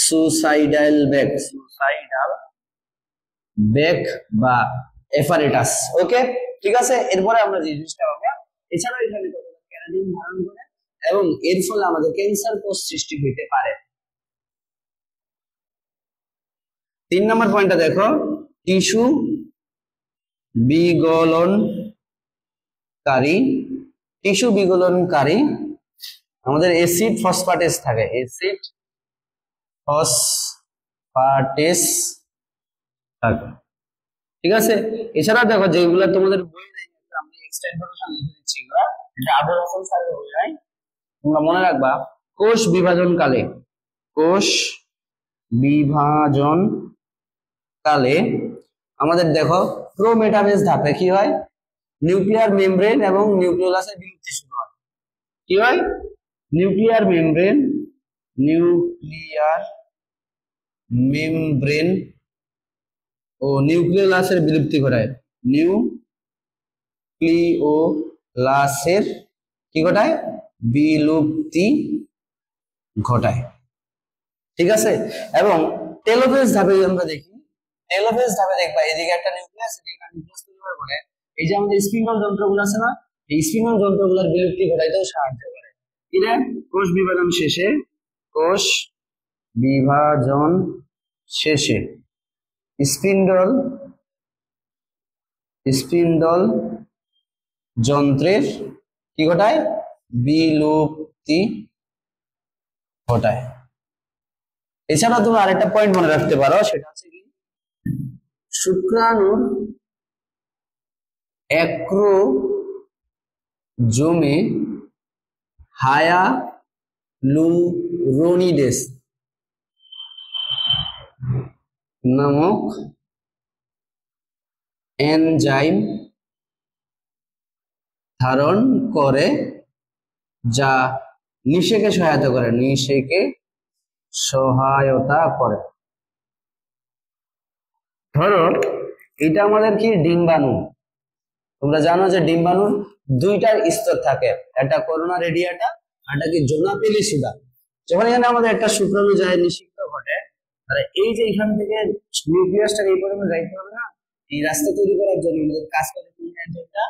[SPEAKER 1] সুসাইডাল ব্যাগ, সুসাইডাল ব্যাগ বা অ্যাপারেটাস। ওকে, ঠিক আছে। এরপরে আমরা যে জিনিসটা পাবো, এছাড়াও এখানে ক্যারাটিন ধারণ করে এবং এর ফলে আমাদের ক্যান্সার কোষ সৃষ্টি হতে পারে। 3 নম্বর পয়েন্টটা দেখো, টিস্যু বিগলনকারী। টিস্যু বিগলনকারী আমাদের অ্যাসিড ফসফেটেস থাকে, অ্যাসিড ফসফেটেস থাকে। ঠিক আছে, এছাড়া দেখো যেগুলো তোমাদের বই নেই, আমি এক্সট্রা ইনফরমেশন লিখে দিচ্ছি, এটা আবুল হাসান স্যারের বই নাই, তোমরা মনে রাখবা। কোষ বিভাজন কালে, কোষ বিভাজন কালে আমাদের দেখো প্রোমেটাফেজ ধাপে কি হয়? নিউক্লিয়ার মেমব্রেন এবং নিউক্লিয়াসের বিলুপ্তি শুরু হয়। কি হয়? নিউক্লিয়ার মেমব্রেন, নিউক্লিয়ার মেমব্রেন ও নিউক্লিয়াসের বিলুপ্তি ঘটায়। নিউক্লিওলাসের কি ঘটায়? বিলুপ্তি ঘটায়। ঠিক আছে, এবং টেলোফেজ ধাপে আমরা দেখি, টেলোফেজ ধাপে দেখবা এদিকে একটা নিউক্লিয়াস, এদিকে একটা নিউক্লিয়াস তৈরি হওয়ার পরে এই যে আমাদের স্পিন্ডল যন্ত্রগুলো আছে না, এই স্পিন্ডল যন্ত্রগুলোর বিলুপ্তি ঘটাইতেও সাহায্য করে। এটা কোষ বিভাজন শেষে, কোষ বিভাজন শেষে স্পিন্ডল যন্ত্রের কি ঘটায়? বিলুপ্তি ঘটায়। এছাড়া তুমি আরেকটা পয়েন্ট মনে রাখতে পারো, সেটা হচ্ছে কি শুক্রাণুর অ্যাক্রোজোমে হায়ালুরোনিডেস নামক এনজাইম ধারণ করে, যা নিষেকে সহায়তা করে, নিষেকে সহায়তা করে। ধরো এটা আমাদের কি ডিম্বাণু, তোমরা জানো যে ডিম্বাণুর দুইটা স্তর থাকে, একটা করোনা রেডিয়াটা আর একটা কি জোনা পেলিসিডা। যখন এখানে আমাদের একটা শুক্রাণু যায় নিষিক্ত ঘটে, তাহলে এই যে এখান থেকে নিউক্লিয়াসটা এই পরিমাণে যাইতে হবে না, এই রাস্তা তৈরি করার জন্য আমাদের কাজ করে এনজাইমটা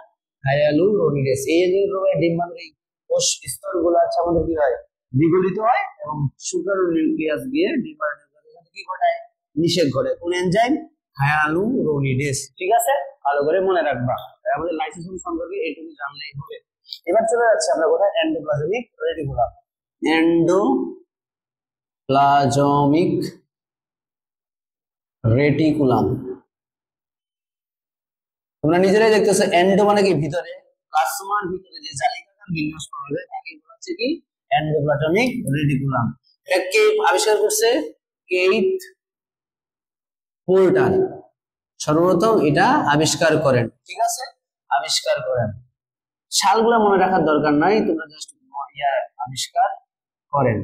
[SPEAKER 1] হায়ালুরোনিডেস। এই এনজাইমের ডিম্বাণুর এই কোষ স্তরগুলো আছে আমাদের কি হয়? দ্বিগুলিত হয় এবং শুক্রাণু নিউক্লিয়াস গিয়ে ডিম্বাণুর কি ঘটায়? নিষেক ঘটে। কোন এনজাইম? হায়ালুরোনিডেস। ঠিক আছে, ভালো করে মনে রাখবা। আমাদের লাইসোসোম সম্পর্কে এইটুকু জানলেই হবে। এবার চলে যাচ্ছে আমরা কোথায়? Endoplasmic reticulum. এন্ডোপ্লাজমিক রেটিকুলাম তোমরা নিজেরাই দেখতেছো, এন্ডো মানে কি ভিতরে, প্লাজমার ভিতরে যে জালিকাটার বিন্যাস পাওয়া যায় তাকে বলা হচ্ছে কি এন্ডোপ্লাজমিক রেটিকুলাম। এটা কে আবিষ্কার করছে? কেইথ পোর্টার সর্বপ্রথম এটা আবিষ্কার করেন। ঠিক আছে, আবিষ্কার করেন। সালগুলো মনে রাখার দরকার নাই, তোমরা জাস্ট আবিষ্কার করেন।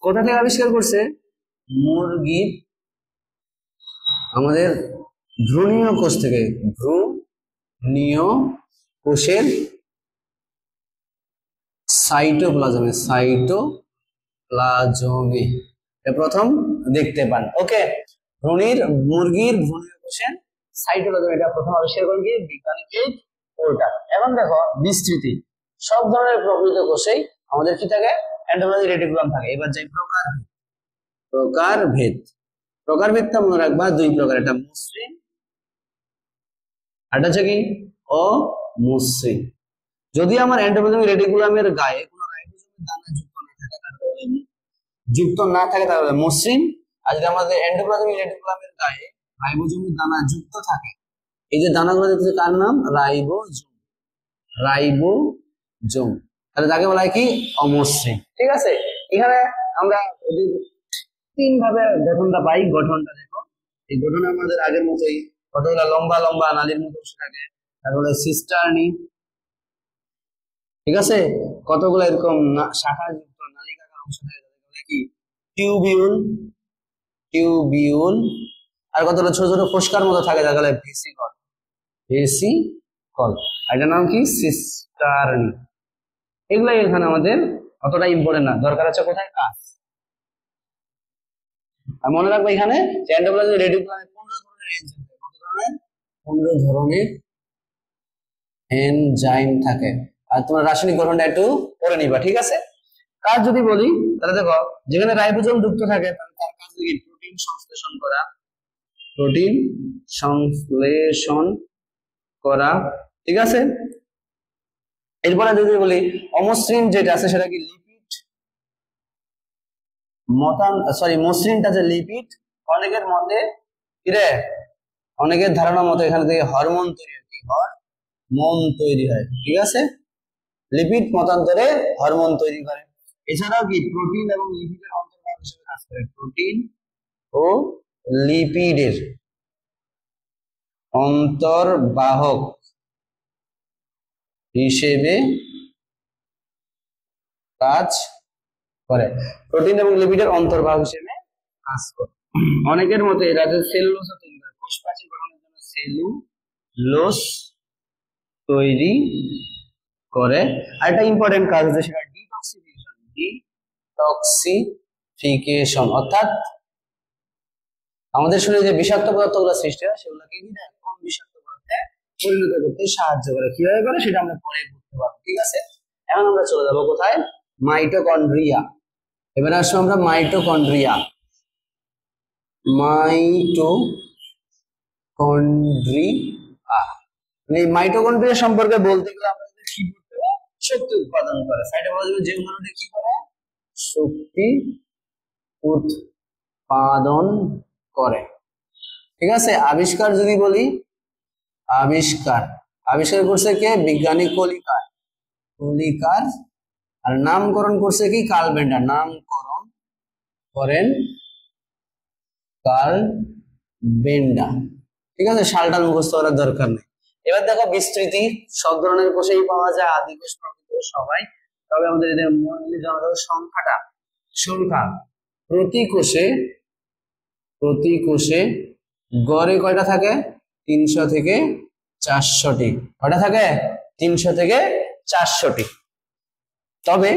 [SPEAKER 1] কোথা থেকে আবিষ্কার করছে? মুরগির আমাদের ভ্রূণীয় কোষ থেকে, ভ্রূণীয় কোষের সাইটোপ্লাজমে প্রথম দেখতে পান। ওকে, মুরগির ভ্রূণীয় কোষের সাইটোপ্লাজম এটা প্রথম আবিষ্কার করেন কি? বিজ্ঞানী কেইথ পোর্টার। এখন দেখো বিস্তৃতি, সব ধরনের প্রকৃত কোষেই আমাদের কি থাকে? এন্ডোপ্লাজমিক রেটিকুলাম থাকে। এবার যাই প্রকারভেদ। প্রকারভেদটা মনে রাখবা দুই প্রকার, একটা মসৃণ আর হচ্ছে কি অমসৃণ। যদি আমার এন্ডোপ্লাজমিক রেটিকুলামের গায়ে কোনো রাইবোজোমের দানা যুক্ত না থাকে তাহলে মসৃণ, আর যদি আমাদের এন্ডোপ্লাজমিক রেটিকুলামের গায়ে রাইবোজোমের দানা যুক্ত থাকে, এই যে দানাগুলো দেখতেছে কার নাম? রাইবোজোম। তাহলে তাকে বলা হয় কি? অমসৃণ। ঠিক আছে, এখানে আমরা তিন ভাবে গঠনটা পাই। গঠনটা দেখো, এই গঠন আমাদের আগের মতোই, কতগুলা লম্বা লম্বা নালীর মতো অংশ থাকে, তারপরে সিস্টার্নি, ঠিক আছে, কতগুলো এরকম শাখাযুক্ত নালিকাকার অংশ থাকে, কি? টিউবিউল, আর কতগুলো ছোট ছোট ফোস্কার মতো থাকে, যাকে বলে ভেসিকল। এটার নাম কি? সিস্টার্নি। এগুলাই এখানে আমাদের অতটা ইম্পর্টেন্ট না, দরকার আছে কোথায়? কাজ। আর মনে রাখবো এখানে এন্ডোপ্লাজমিক রেটিকুলামে 15 ধরনের এনজাইম থাকে। আর তোমার রাসায়নিক গঠনটা একটু পড়ে নিবা। ঠিক আছে, কাজ যদি বলি তাহলে দেখো, যেখানে রাইবোজোম যুক্ত থাকে তাহলে তার কাজ কি? প্রোটিন সংশ্লেষণ করা। ঠিক আছে, এরপরে যদি বলি অমসৃণ যেটা আছে সেটা কি? লিপিড। মসৃণটা যে লিপিড। অনেকের মতে কি রে? অনেকের ধারণা মতে এখানে থেকে হরমোন তৈরি হয়। কি? হরমোন তৈরি হয়। ঠিক আছে, লিপিড মতান্তরে হরমোন তৈরি করে। এছাড়াও কি? প্রোটিন এবং লিপিডের অন্তর্বাহক হিসেবে কাজ করে। প্রোটিন ও লিপিডের অন্তর্বাহক হিসেবে কাজ করে। প্রোটিন এবং লিপিডের অন্তর্বাহক হিসেবে কাজ করে। অনেকের মতে এরা যে সেলুলোজ তৈরি করে, কোষ প্রাচীর গঠনের জন্য সেলুলোজ তৈরি করে। আর একটা ইম্পর্টেন্ট কাজ আছে, সেটা ডিটক্সিফিকেশন। অর্থাৎ আমাদের শরীরে যে বিষাক্ত পদার্থগুলো সৃষ্টি হয় সেগুলোকে কম বিষাক্ত পদার্থে পরিণত করতে সাহায্য করে। কিভাবে করে সেটা আমরা পরে করতে পারবো। ঠিক আছে, এখন আমরা চলে যাবো কোথায়? মাইটোকন্ড্রিয়া। এবার আসবো আমরা মাইটোকন্ড্রিয়া। এই মাইটোকন্ড্রিয়া সম্পর্কে বলতে গেলে আমাদের কি করতে হবে? শক্তি উৎপাদন করে। সাইটোপ্লাজমের যে অণুটা কি করে? শক্তি উৎপাদন করে। ঠিক আছে, আবিষ্কার যদি বলি, আবিষ্কার করছে কে? বিজ্ঞানী কলিকার। আর নামকরণ করছে কি? Carl Benda. নামকরণ করেন কার্ল বেন্ডার। ঠিক আছে, সালটাল মুখস্থ করার দরকার নেই। এবার দেখো বিস্তৃতি, সব ধরনের কোষেই পাওয়া যায়, আদি কোষ, প্রকৃত কোষ সবাই। তবে আমাদের এদের মৌলিক সংখ্যা প্রতি কোষে গড়ে কয়টা থাকে? 300 থেকে 400টি। কয়টা থাকে? 300 থেকে 400টি। তবে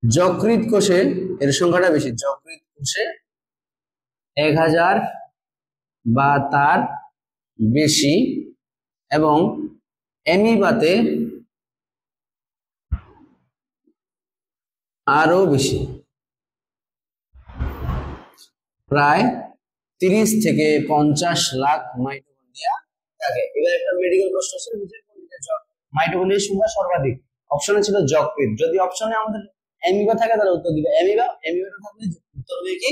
[SPEAKER 1] যকৃৎ কোষে এর সংখ্যাটা বেশি। যকৃৎ কোষে 1000 বা তার বেশি, এবং অ্যামিবাতে আরো বেশি, প্রায় 30 থেকে 50 লাখ মাইটোকন্ড্রিয়া থাকে। এবার একটা মেডিকেল প্রশ্ন ছিল, মাইটোকন্ড্রিয়ার সংখ্যা সর্বাধিক। অপশনে ছিল যকৃৎ। যদি অপশনে আমাদের অ্যামিবা থাকে তাহলে উত্তর দিবে অ্যামিবাটা থাকলে উত্তর হবে কি?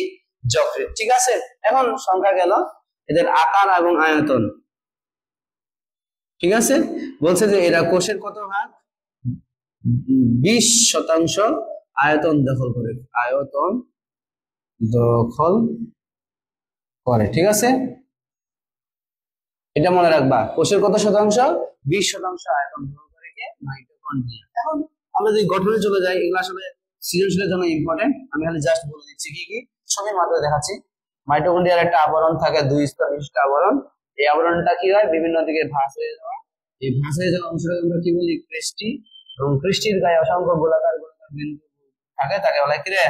[SPEAKER 1] যকৃৎ। ঠিক আছে, এখন সংখ্যা গেল, এদের আকার এবং আয়তন। ঠিক আছে, বলছে যে এরা কোষের কত ভাগ? 20% আয়তন দখল করে। আয়তন দখল করে, ঠিক আছে। এটা মনে রাখবা, কোষের কত শতাংশ? 20% আয়তন দখল করে কে? মাইটোকন্ড্রিয়া। এখন আমরা যদি গঠনে চলে যাই, এগুলো আসলে সৃজনশীলের জন্য ইম্পর্টেন্ট, আমি খালি জাস্ট বলে দিচ্ছি কি কি, ছবির মাধ্যমে দেখাচ্ছি। মাইটোকন্ড্রিয়ার একটা আবরণ থাকে, 2 স্তর বিশিষ্ট আবরণ। এই আবরণটা কি হয়? বিভিন্ন দিকে ভাঁজ হয়ে যাওয়া। এই ভাঁজ হয়ে যাওয়া অংশটাকে আমরা কি বলি? ক্রিস্টি। এবং ক্রিস্টির গায়ে অসংখ্য গোলাকার গোলাকার বিন্দু থাকে, তাকে বলা কি রে?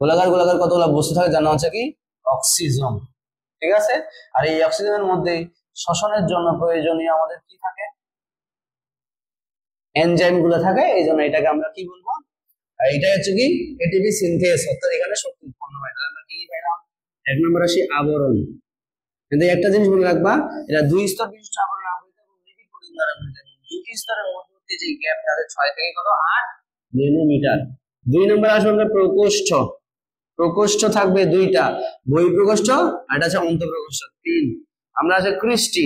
[SPEAKER 1] গোলাকার গোলাকার কতগুলো বস্তু থাকে জানা হচ্ছে কি? অক্সিজেন, ঠিক আছে। আর এই অক্সিজেনের মধ্যে শ্বসনের জন্য প্রয়োজনীয় আমাদের কি থাকে? এনজাইম গুলো থাকে। এই জন্য এটাকে আমরা কি বলবো? এটা হচ্ছে কি? এটিপি সিনথেস, অর্থাৎ এখানে শক্তি উৎপন্ন হয়। তাহলে আমরা কি পাইলাম? এক নম্বর আসি আবরণ। কিন্তু একটা জিনিস মনে রাখবা, এটা 2 স্তর বিশিষ্ট আবরণ আবৃত এবং লিপিড প্রোটিন দ্বারা আবৃত। 2 স্তরের মধ্যবর্তী যে গ্যাপ তাদের 6 থেকে কত 8 ন্যানোমিটার। 2 নম্বর আসবে আমরা প্রকোষ্ঠ। প্রকোষ্ঠ থাকবে 2টা, বহিঃপ্রকোষ্ঠ আর এটা আছে অন্তঃপ্রকোষ্ঠ 3। আমরা আছে ক্রিস্টি,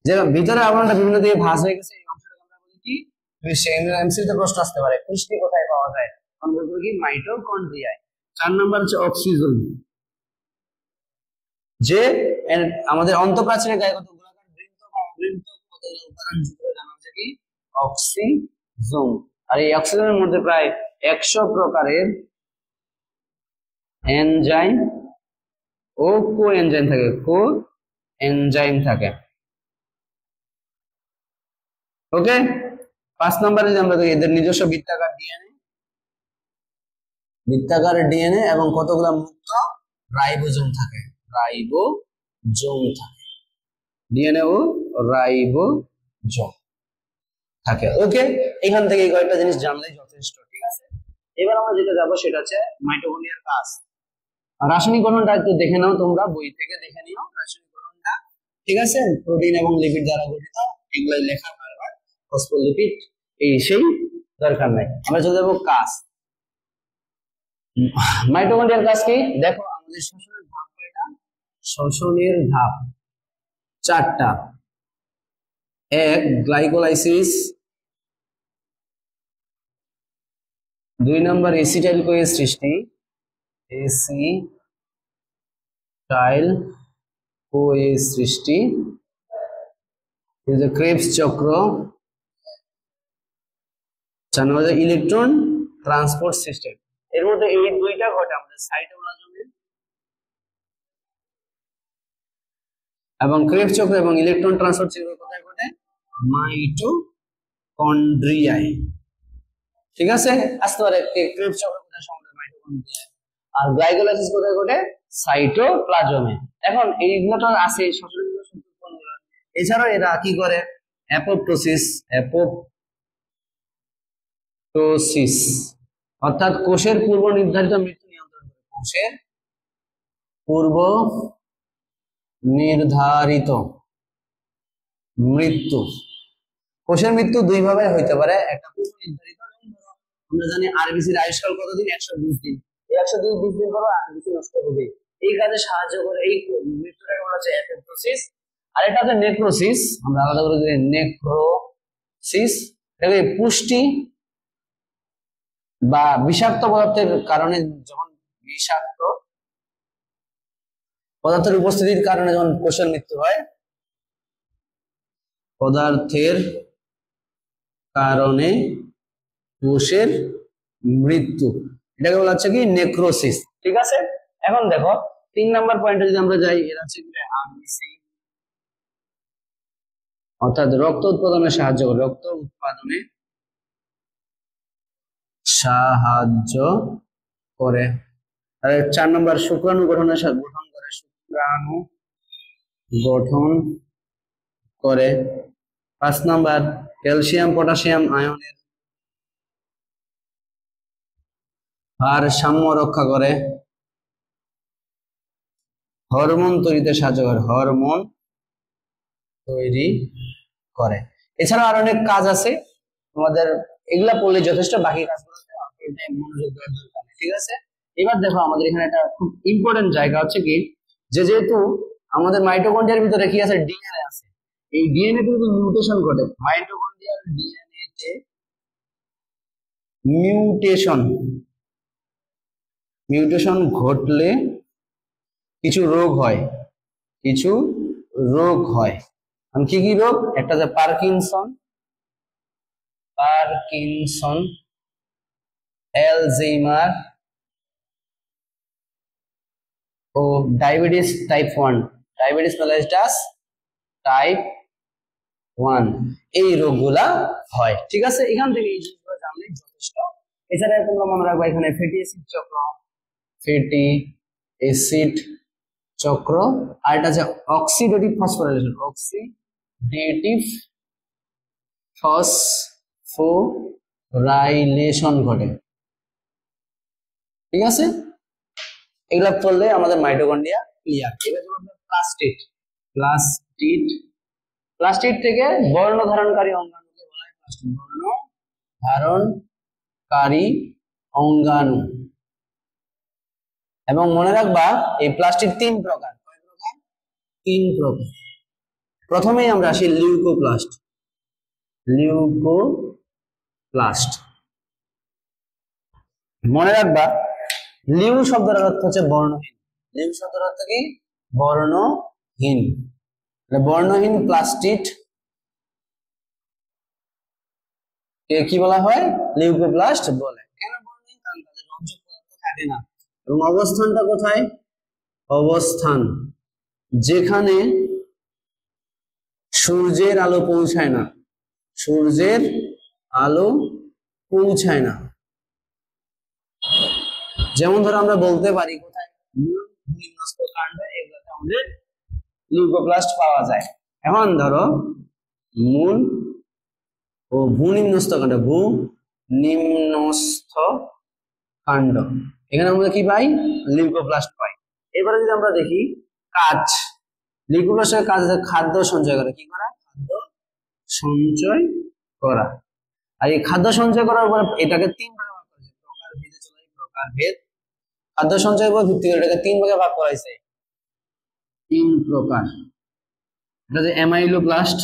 [SPEAKER 1] যে ভিতরে আবরণটা বিভিন্ন দিকে ভাঁজ হয়ে গেছে, এই অংশটাকে আমরা বলি কি? ক্রিস্টি। এমসিতে প্রশ্ন আসতে পারে, ক্রিস্টি কোথায় পাওয়া যায়? আমরা বলবো কি? মাইটোকন্ড্রিয়ায়। 4 নম্বর হচ্ছে অক্সিজেন, যে আমাদের অন্তঃপ্রাচীরের গায়ে কত গোলাকার বৃন্ত বা অবৃন্ত কতগুলো উপাদান যুক্ত জানা হচ্ছে কি? অক্সিজেন। আর এই অক্সিজেনের মধ্যে প্রায় 100 প্রকারের এনজাইম ও কোএনজাইম থাকে, কোএনজাইম থাকে। ওকে। 5 নম্বরে যদি আমরা দেখি, এদের নিজস্ব বৃত্তাকার ডিএনএ, বৃত্তাকার ডিএনএ এবং কতগুলো মুক্ত রাইবোজোম থাকে, রাইবোজোম থাকে, ডিএনএ ও রাইবোজোম থাকে। ওকে, এখান থেকে এই কয়েকটা জিনিস জানলেই যথেষ্ট, ঠিক আছে। এবার আমরা যেটা যাবো সেটা হচ্ছে মাইটোকন্ড্রিয়ার কাজ। রাসায়নিক গঠনটা একটু দেখে নাও, তোমরা বই থেকে দেখে নিও রাসায়নিক গঠনটা, ঠিক আছে। প্রোটিন এবং লিপিড দ্বারা গঠিত, এগুলাই লেখা বারবার, ফসফোলিপিড এই সেই দরকার নাই। আমরা চলে যাবো কাজ। মাইটোকন্ড্রিয়ার কাজ কি? দেখো, আমাদের শ্বসনের ধাপ কয়টা? শ্বসনের ধাপ 4টা। 1 গ্লাইকোলাইসিস, 2 নম্বর এসিটাইল কোয়ে সৃষ্টি, এসিটাইল কোয়ে সৃষ্টি, ক্রেবস চক্র, 4 নম্বর ইলেকট্রন ট্রান্সপোর্ট সিস্টেম। এর মধ্যে এই 2টা ঘটে আমাদের সাইটোপ্লাজমে, এবং ক্রেবস চক্র এবং ইলেকট্রন ট্রান্সপোর্ট চক্র কোথায় ঘটে? মাইটোকন্ড্রিয়ায়, ঠিক আছে। আসতে পারে ক্রেবস চক্র কোথায় সংঘটিত? মাইটোকন্ড্রিয়ায়। আর গ্লাইকোলাইসিস কোথায় ঘটে? সাইটোপ্লাজমে। এখন এইগুলো তো আছে শ্বসনের সম্পূর্ণ। এছাড়াও এরা কি করে? অ্যাপোপ্টোসিস, অ্যাপোপ্টোসিস অর্থাৎ কোষের পূর্ব নির্ধারিত মৃত্যু নিয়ন্ত্রণ করে। কোষের পূর্ব নির্ধারিত মৃত্যু, কোষের মৃত্যু 2 ভাবে হইতে পারে। একটা পূর্ব নির্ধারিত, আমরা জানি আরবিসির আয়ুষ্কাল কতদিন? 120 দিন। এই 120 দিন পর আরবিসি নষ্ট হবে, এই কাজে সাহায্য করে এই মৃত্যুটাকে বলা হচ্ছে অ্যাপোপ্টোসিস। আর এটা হচ্ছে নেক্রোসিস, আমরা আলাদা করে দিই নেক্রোসিস। এটাকে পুষ্টি বা বিষাক্ত পদার্থের কারণে, যখন বিষাক্ত পদার্থের উপস্থিতির কারণে যখন কোষের মৃত্যু হয়, পদার্থের কারণে কোষের মৃত্যু, এটাকে বলা হচ্ছে কি? নেক্রোসিস, ঠিক আছে। এখন দেখো 3 নম্বর পয়েন্টে যদি আমরা যাই, এর হচ্ছে আরবিসি, অর্থাৎ রক্ত উৎপাদনে সাহায্য করে, রক্ত উৎপাদনে সাহায্য করে। আর 4 নম্বর শুক্রাণু গঠন করে, শুক্রাণু গঠন করে। 5 নম্বর ক্যালসিয়াম পটাশিয়াম আয়নের ভারসাম্য রক্ষা করে। হরমোন তৈরিতে সাহায্য করে, হরমোন তৈরি করে। এছাড়া আর অনেক কাজ আছে, তোমাদের এগুলা পড়লে যথেষ্ট, বাকি কাজগুলোতে মনোযোগ দেওয়ার দরকার নেই, ঠিক আছে। এবার দেখো, আমাদের এখানে একটা খুব ইম্পর্টেন্ট জায়গা হচ্ছে কি, যেহেতু আমাদের মাইটোকন্ড্রিয়ার ভিতরে কি আছে? ডিএনএ আছে। এই ডিএনএ তে কিন্তু মিউটেশন ঘটে, মাইটোকন্ড্রিয়াল ডিএনএ তে মিউটেশন মিউটেশন ঘটলে কিছু রোগ হয়, কিছু রোগ হয়। কি কি রোগ? একটা যে পার্কিনসন, পার্কিনসন, অ্যালঝেইমার ও diabetes type 1, diabetes mellitus type 1, এই রোগগুলা হয়। ঠিক আছে, এখান থেকে এই জিনিসগুলো জানলেই যথেষ্ট। এছাড়া তোমরা মনে রাখবা এখানে ফ্যাটি অ্যাসিড চক্র, ফ্যাটি অ্যাসিড চক্র, আর এটা যে অক্সিডেটিভ ফসফোরাইলেশন, অক্সিডেটিভ ফসফোরাইলেশন ঘটে। ঠিক আছে, এগুলা করলে আমাদের মাইটোকন্ড্রিয়া ক্লিয়ার। এবার আমরা প্লাস্টিড, প্লাস্টিড, প্লাস্টিড থেকে বর্ণ ধারণকারী অঙ্গাণুকে বলা হয় প্লাস্টিড, বর্ণ ধারণকারী অঙ্গাণু। এবং মনে রাখবা এই প্লাস্টিড 3 প্রকার। কয় প্রকার? 3 প্রকার। প্রথমেই আমরা আসি লিউকোপ্লাস্ট, লিউকোপ্লাস্ট। মনে রাখবা লিউ শব্দের অর্থ হচ্ছে বর্ণহীন। লিউ শব্দের অর্থ কি? বর্ণহীন। বর্ণহীন প্লাস্টিড কে কি বলা হয়? লিউকোপ্লাস্ট বলে। কেন বর্ণহীন? কারণ তাদের রঞ্জক পদার্থ থাকে না। এবং অবস্থানটা কোথায়? অবস্থান যেখানে সূর্যের আলো পৌঁছায় না, সূর্যের আলো পৌঁছায় না। যেমন ধরো আমরা বলতে পারি কোথায়? নিম্নস্থ কাণ্ড, এগুলোতে আমাদের লিউকোপ্লাস্ট পাওয়া যায়। এখন ধরো মূল ও ভূনিম্নস্থ কাণ্ড, ভূনিম্নস্থ কাণ্ড, এখানে আমরা কি পাই? লিউকোপ্লাস্ট পাই। এবারে যদি আমরা দেখি কাজ, লিউকোপ্লাস্টের কাজ হচ্ছে খাদ্য সঞ্চয় করা। কি করা? খাদ্য সঞ্চয় করা। আর এই খাদ্য সঞ্চয় করার পর এটাকে 3 ভাগে ভাগ করা হয়েছে, প্রকার ভেদে চলে, প্রকার ভেদ। খাদ্য সঞ্চয়ের উপর ভিত্তি করে এটাকে 3 ভাগে ভাগ করা হয়েছে, 3 প্রকার। এটা যে অ্যামাইলোপ্লাস্ট,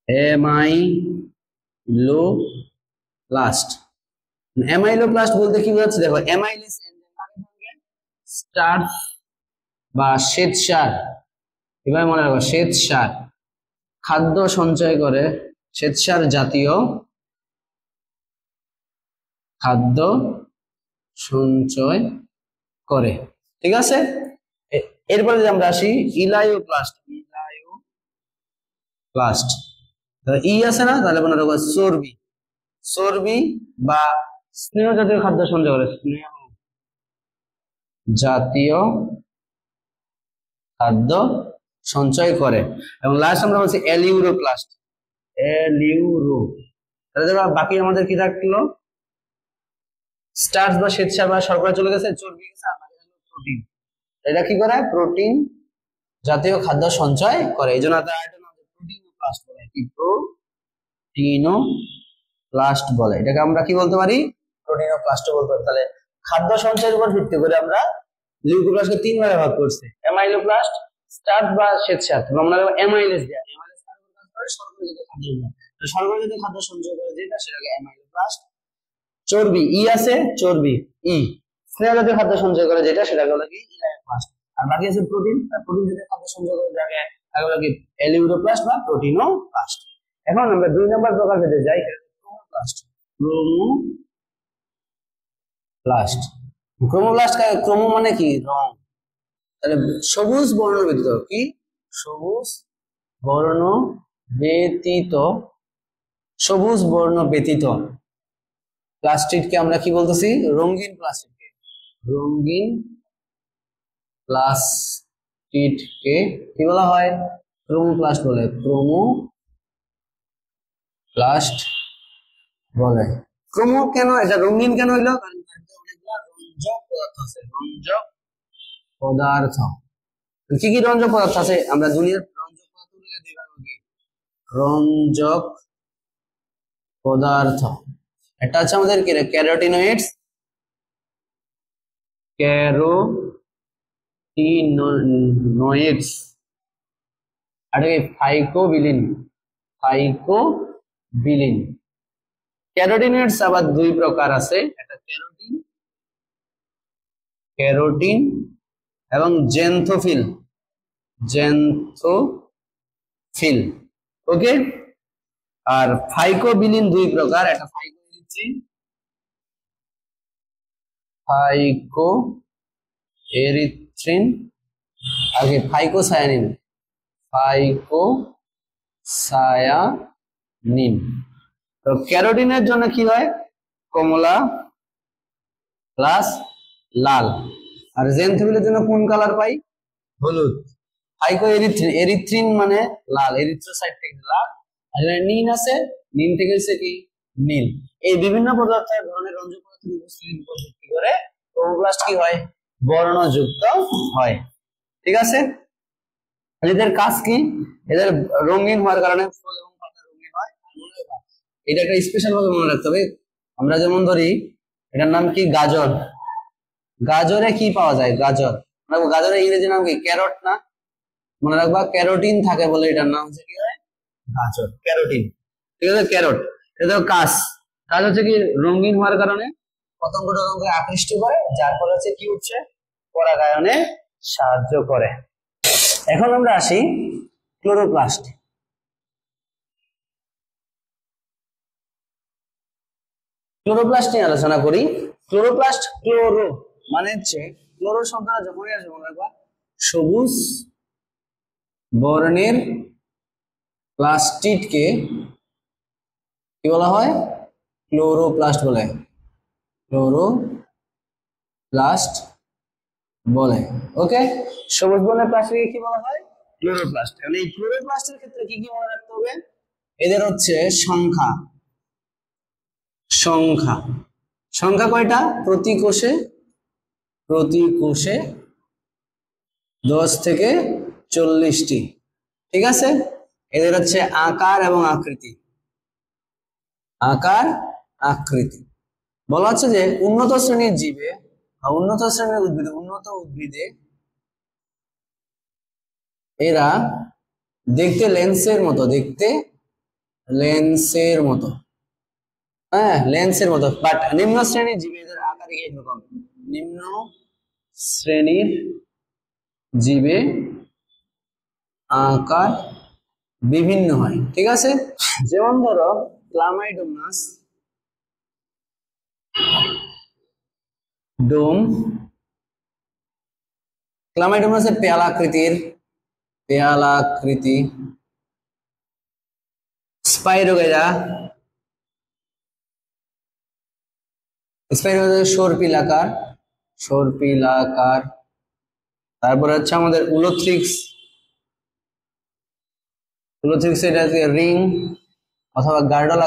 [SPEAKER 1] অ্যামাইলোপ্লাস্ট। অ্যামাইলোপ্লাস্ট বলতে কি বোঝাচ্ছে? দেখো অ্যামাইলেজ এনজাইম, স্টার্চ বা শ্বেতসার, এভাবে মনে রাখো, শ্বেতসার খাদ্য সঞ্চয় করে, শ্বেতসার জাতীয় খাদ্য সঞ্চয় করে। ঠিক আছে, এরপরে যদি আমরা আসি ইলায়োপ্লাস্ট, ইলায়োপ্লাস্ট ই আছে না, তাহলে মনে রাখো চর্বি, চর্বি বা স্নেহ জাতীয় খাদ্য সঞ্চয় করে, স্নেহ জাতীয় খাদ্য সঞ্চয় করে। এবং লাস্ট আমরা বলছি এলিউরোপ্লাস্ট, এলিউরো। তাহলে বাকি আমাদের কি থাকলো? স্টার্চ বা শ্বেতসার বা শর্করা চলে গেছে, চর্বি গেছে, আর বাকি হলো প্রোটিন। এটা কি করে? প্রোটিন জাতীয় খাদ্য সঞ্চয় করে। এই জন্য প্রোটিনোপ্লাস্ট বলে। কি? প্রোটিনোপ্লাস্ট বলে। এটাকে আমরা কি বলতে পারি? প্রোটিনোপ্লাস্ট বলতে পারি। তাহলে খাদ্য সঞ্চয়ের উপর ভিত্তি করে আমরা লিউকোপ্লাস্টকে 3 ভাগে ভাগ করছি, অ্যামাইলোপ্লাস্ট, স্টার্চ বা শ্বেতসার। আমরা অ্যামাইলেজ দেয়া, অ্যামাইলেজ কাজ করে শর্করাজাতীয় খাদ্য সঞ্চয়, শর্করাজাতীয় খাদ্য সঞ্চয় করে যেটা সেটাকে অ্যামাইলোপ্লাস্ট। চর্বি ই আছে, চর্বি ই। স্নেহ জাতীয় খাদ্য সঞ্চয় করে যেটা সেটাকে বলে কি? ইলায়োপ্লাস্ট। আর বাকি আছে প্রোটিন, প্রোটিন জাতীয় খাদ্য সঞ্চয় করে যাকে বলে কি? এলিউরোপ্লাস্ট বা প্রোটিনোপ্লাস্ট। এখন আমরা 2 নম্বর প্রকার পেতে যাই, ক্রোমোপ্লাস্ট, ক্রোমোপ্লাস্ট। ক্রোমোপ্লাস্ট, ক্রোমো মানে কি? রং। তাহলে সবুজ বর্ণ ব্যতীত, কি? সবুজ বর্ণ ব্যতীত, সবুজ বর্ণ ব্যতীত প্লাস্টিককে আমরা কি বলতেছি? রঙিন প্লাস্টিককে, রঙিন প্লাস্টিককে কি বলা হয়? ক্রোমোপ্লাস্ট বলে, ক্রোমোপ্লাস্ট বলে। ক্রোমো কেন এটা রঙিন কেন হইলো? কারণ অনেকগুলো রঞ্জক পদার্থ আছে, রঞ্জক পদার্থ। কি কি রঞ্জক পদার্থ আছে? আমরা দুনিয়ার রঞ্জক পদার্থগুলোকে দুই ভাগে ভাগ, রঞ্জক পদার্থ। এটা হচ্ছে আমাদের ক্যারোটিনয়েডস, ক্যারোটিনয়েডস। আর কি? ফাইকোবিলিন, ফাইকোবিলিন। ক্যারোটিনের আবার দুই প্রকার আছে, একটা ক্যারোটিন ক্যারোটিন এবং জেন্থোফিল জেন্থোফিল। ওকে, আর ফাইকোবিলিন দুই প্রকার, একটা ফাইকোএরিথ্রিন ফাইকোএরিথ্রিন আগে ফাইকোসায়ানিন ফাইকোসায়ানিন। তো ক্যারোটিনের জন্য কি হয়, কমলা প্লাস লাল, আর জেন্থোফিলের জন্য কোন কালার পাই, হলুদ। ফাইকোএরিথ্রিন, এরিথ্রিন মানে লাল, এরিথ্রোসাইট থেকে লাল, আর নিন আছে, নিন থেকে হচ্ছে কি নীল। এই বিভিন্ন পদার্থের ধরনের রঞ্জক পদার্থের উপস্থিতির উপর ভিত্তি করে ক্লোরোপ্লাস্ট কি হয়, বর্ণযুক্ত হয়। ঠিক আছে, এদের কাজ কি, এদের রঙিন হওয়ার কারণে ফুল এবং পাতা রঙিন হয়। এটা একটা স্পেশাল ভাবে মনে রাখতে হবে। আমরা যেমন ধরি এটার নাম কি গাজর, গাজরে কি পাওয়া যায়, গাজর, গাজরের ইংরেজি নাম কি, ক্যারট না, মনে রাখবা ক্যারোটিন থাকে বলে এটার নাম হচ্ছে কি হয় গাজর, ক্যারোটিন। ঠিক আছে, ক্যারট এটা কাজ কাজ হচ্ছে কি রঙিন হওয়ার কারণে পতঙ্গ টতঙ্গে আকৃষ্ট করে, যার ফলে হচ্ছে কি হচ্ছে পরাগায়নে সাহায্য করে। এখন আমরা আসি ক্লোরোপ্লাস্ট। ক্লোরোপ্লাস্ট নিয়ে আলোচনা করি। ক্লোরোপ্লাস্ট, ক্লোরো মানে হচ্ছে, ক্লোরো শব্দটা যখনই আসবে মনে রাখবা সবুজ বর্ণের প্লাস্টিডকে কি বলা হয়, ক্লোরোপ্লাস্ট বলে, ক্লোরোপ্লাস্ট বলে। ওকে, সবুজ বর্ণের প্লাস্টিডকে কি বলা হয়, ক্লোরোপ্লাস্ট। এখন এই ক্লোরোপ্লাস্টের ক্ষেত্রে কি কি মনে রাখতে হবে, এদের হচ্ছে সংখ্যা, সংখ্যা সংখ্যা কয়টা, প্রতি কোষে 10 থেকে 40টি। ঠিক আছে, এদের হচ্ছে আকার এবং আকৃতি, আকার আকৃতি। বলা হচ্ছে যে উন্নত শ্রেণীর জীবে বা উন্নত শ্রেণীর উদ্ভিদে, উন্নত উদ্ভিদে এরা দেখতে লেন্সের মতো, দেখতে লেন্সের মতো, হ্যাঁ লেন্সের মতো। বাট নিম্ন শ্রেণীর জীবে এদের আকার এইরকম, নিম্ন শ্রেণীর জীবে আকার বিভিন্ন হয়। ঠিক আছে, যেমন ধরো ক্লামাইডোমাস, ডোম, ক্লামাইডোমাসের পেয়ালাকৃতি, স্পাইরোগেরা, সর্পিলাকার। তারপরে হচ্ছে আমাদের উলোথ্রিক্স, এটা রিং অথবা গার্ডল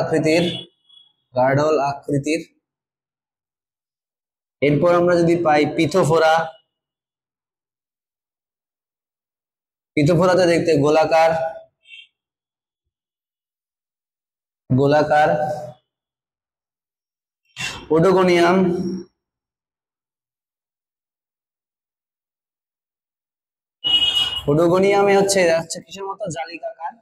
[SPEAKER 1] আকৃতির। এরপর আমরা যদি পাই পিথোফোরাতে দেখতে গোলাকার, ওডোগোনিয়াম, ওডোগোনিয়ামে হচ্ছে কিসের মতো, জালিকাকার।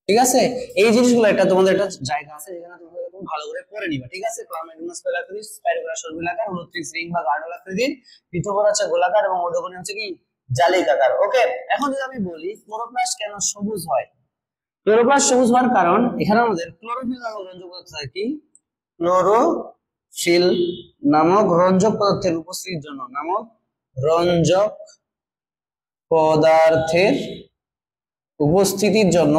[SPEAKER 1] ঠিক আছে, এই জিনিসগুলো একটা তোমাদের একটা জায়গা আছে যেখানে তোমরা খুব ভালো করে পড়ে নিবা। ঠিক আছে, ক্লামাইডোমাস পেয়ালাকৃতি, স্পাইরোগেরা সর্পিলাকার, উলোথ্রিক্স রিং বা গার্ডল আকৃতির, পিথোফোরা হচ্ছে গোলাকার এবং ওডোগোনিয়াম হচ্ছে কি জালিকাকার। ওকে, এখন যদি আমি বলি ক্লোরোপ্লাস্ট কেন সবুজ হয়, ক্লোরোপ্লাস্ট সবুজ হওয়ার কারণ এখানে আমাদের ক্লোরোফিল নামক রঞ্জক পদার্থ থাকে। কি, ক্লোরোফিল নামক রঞ্জক পদার্থের উপস্থিতির জন্য, নামক রঞ্জক পদার্থের উপস্থিতির জন্য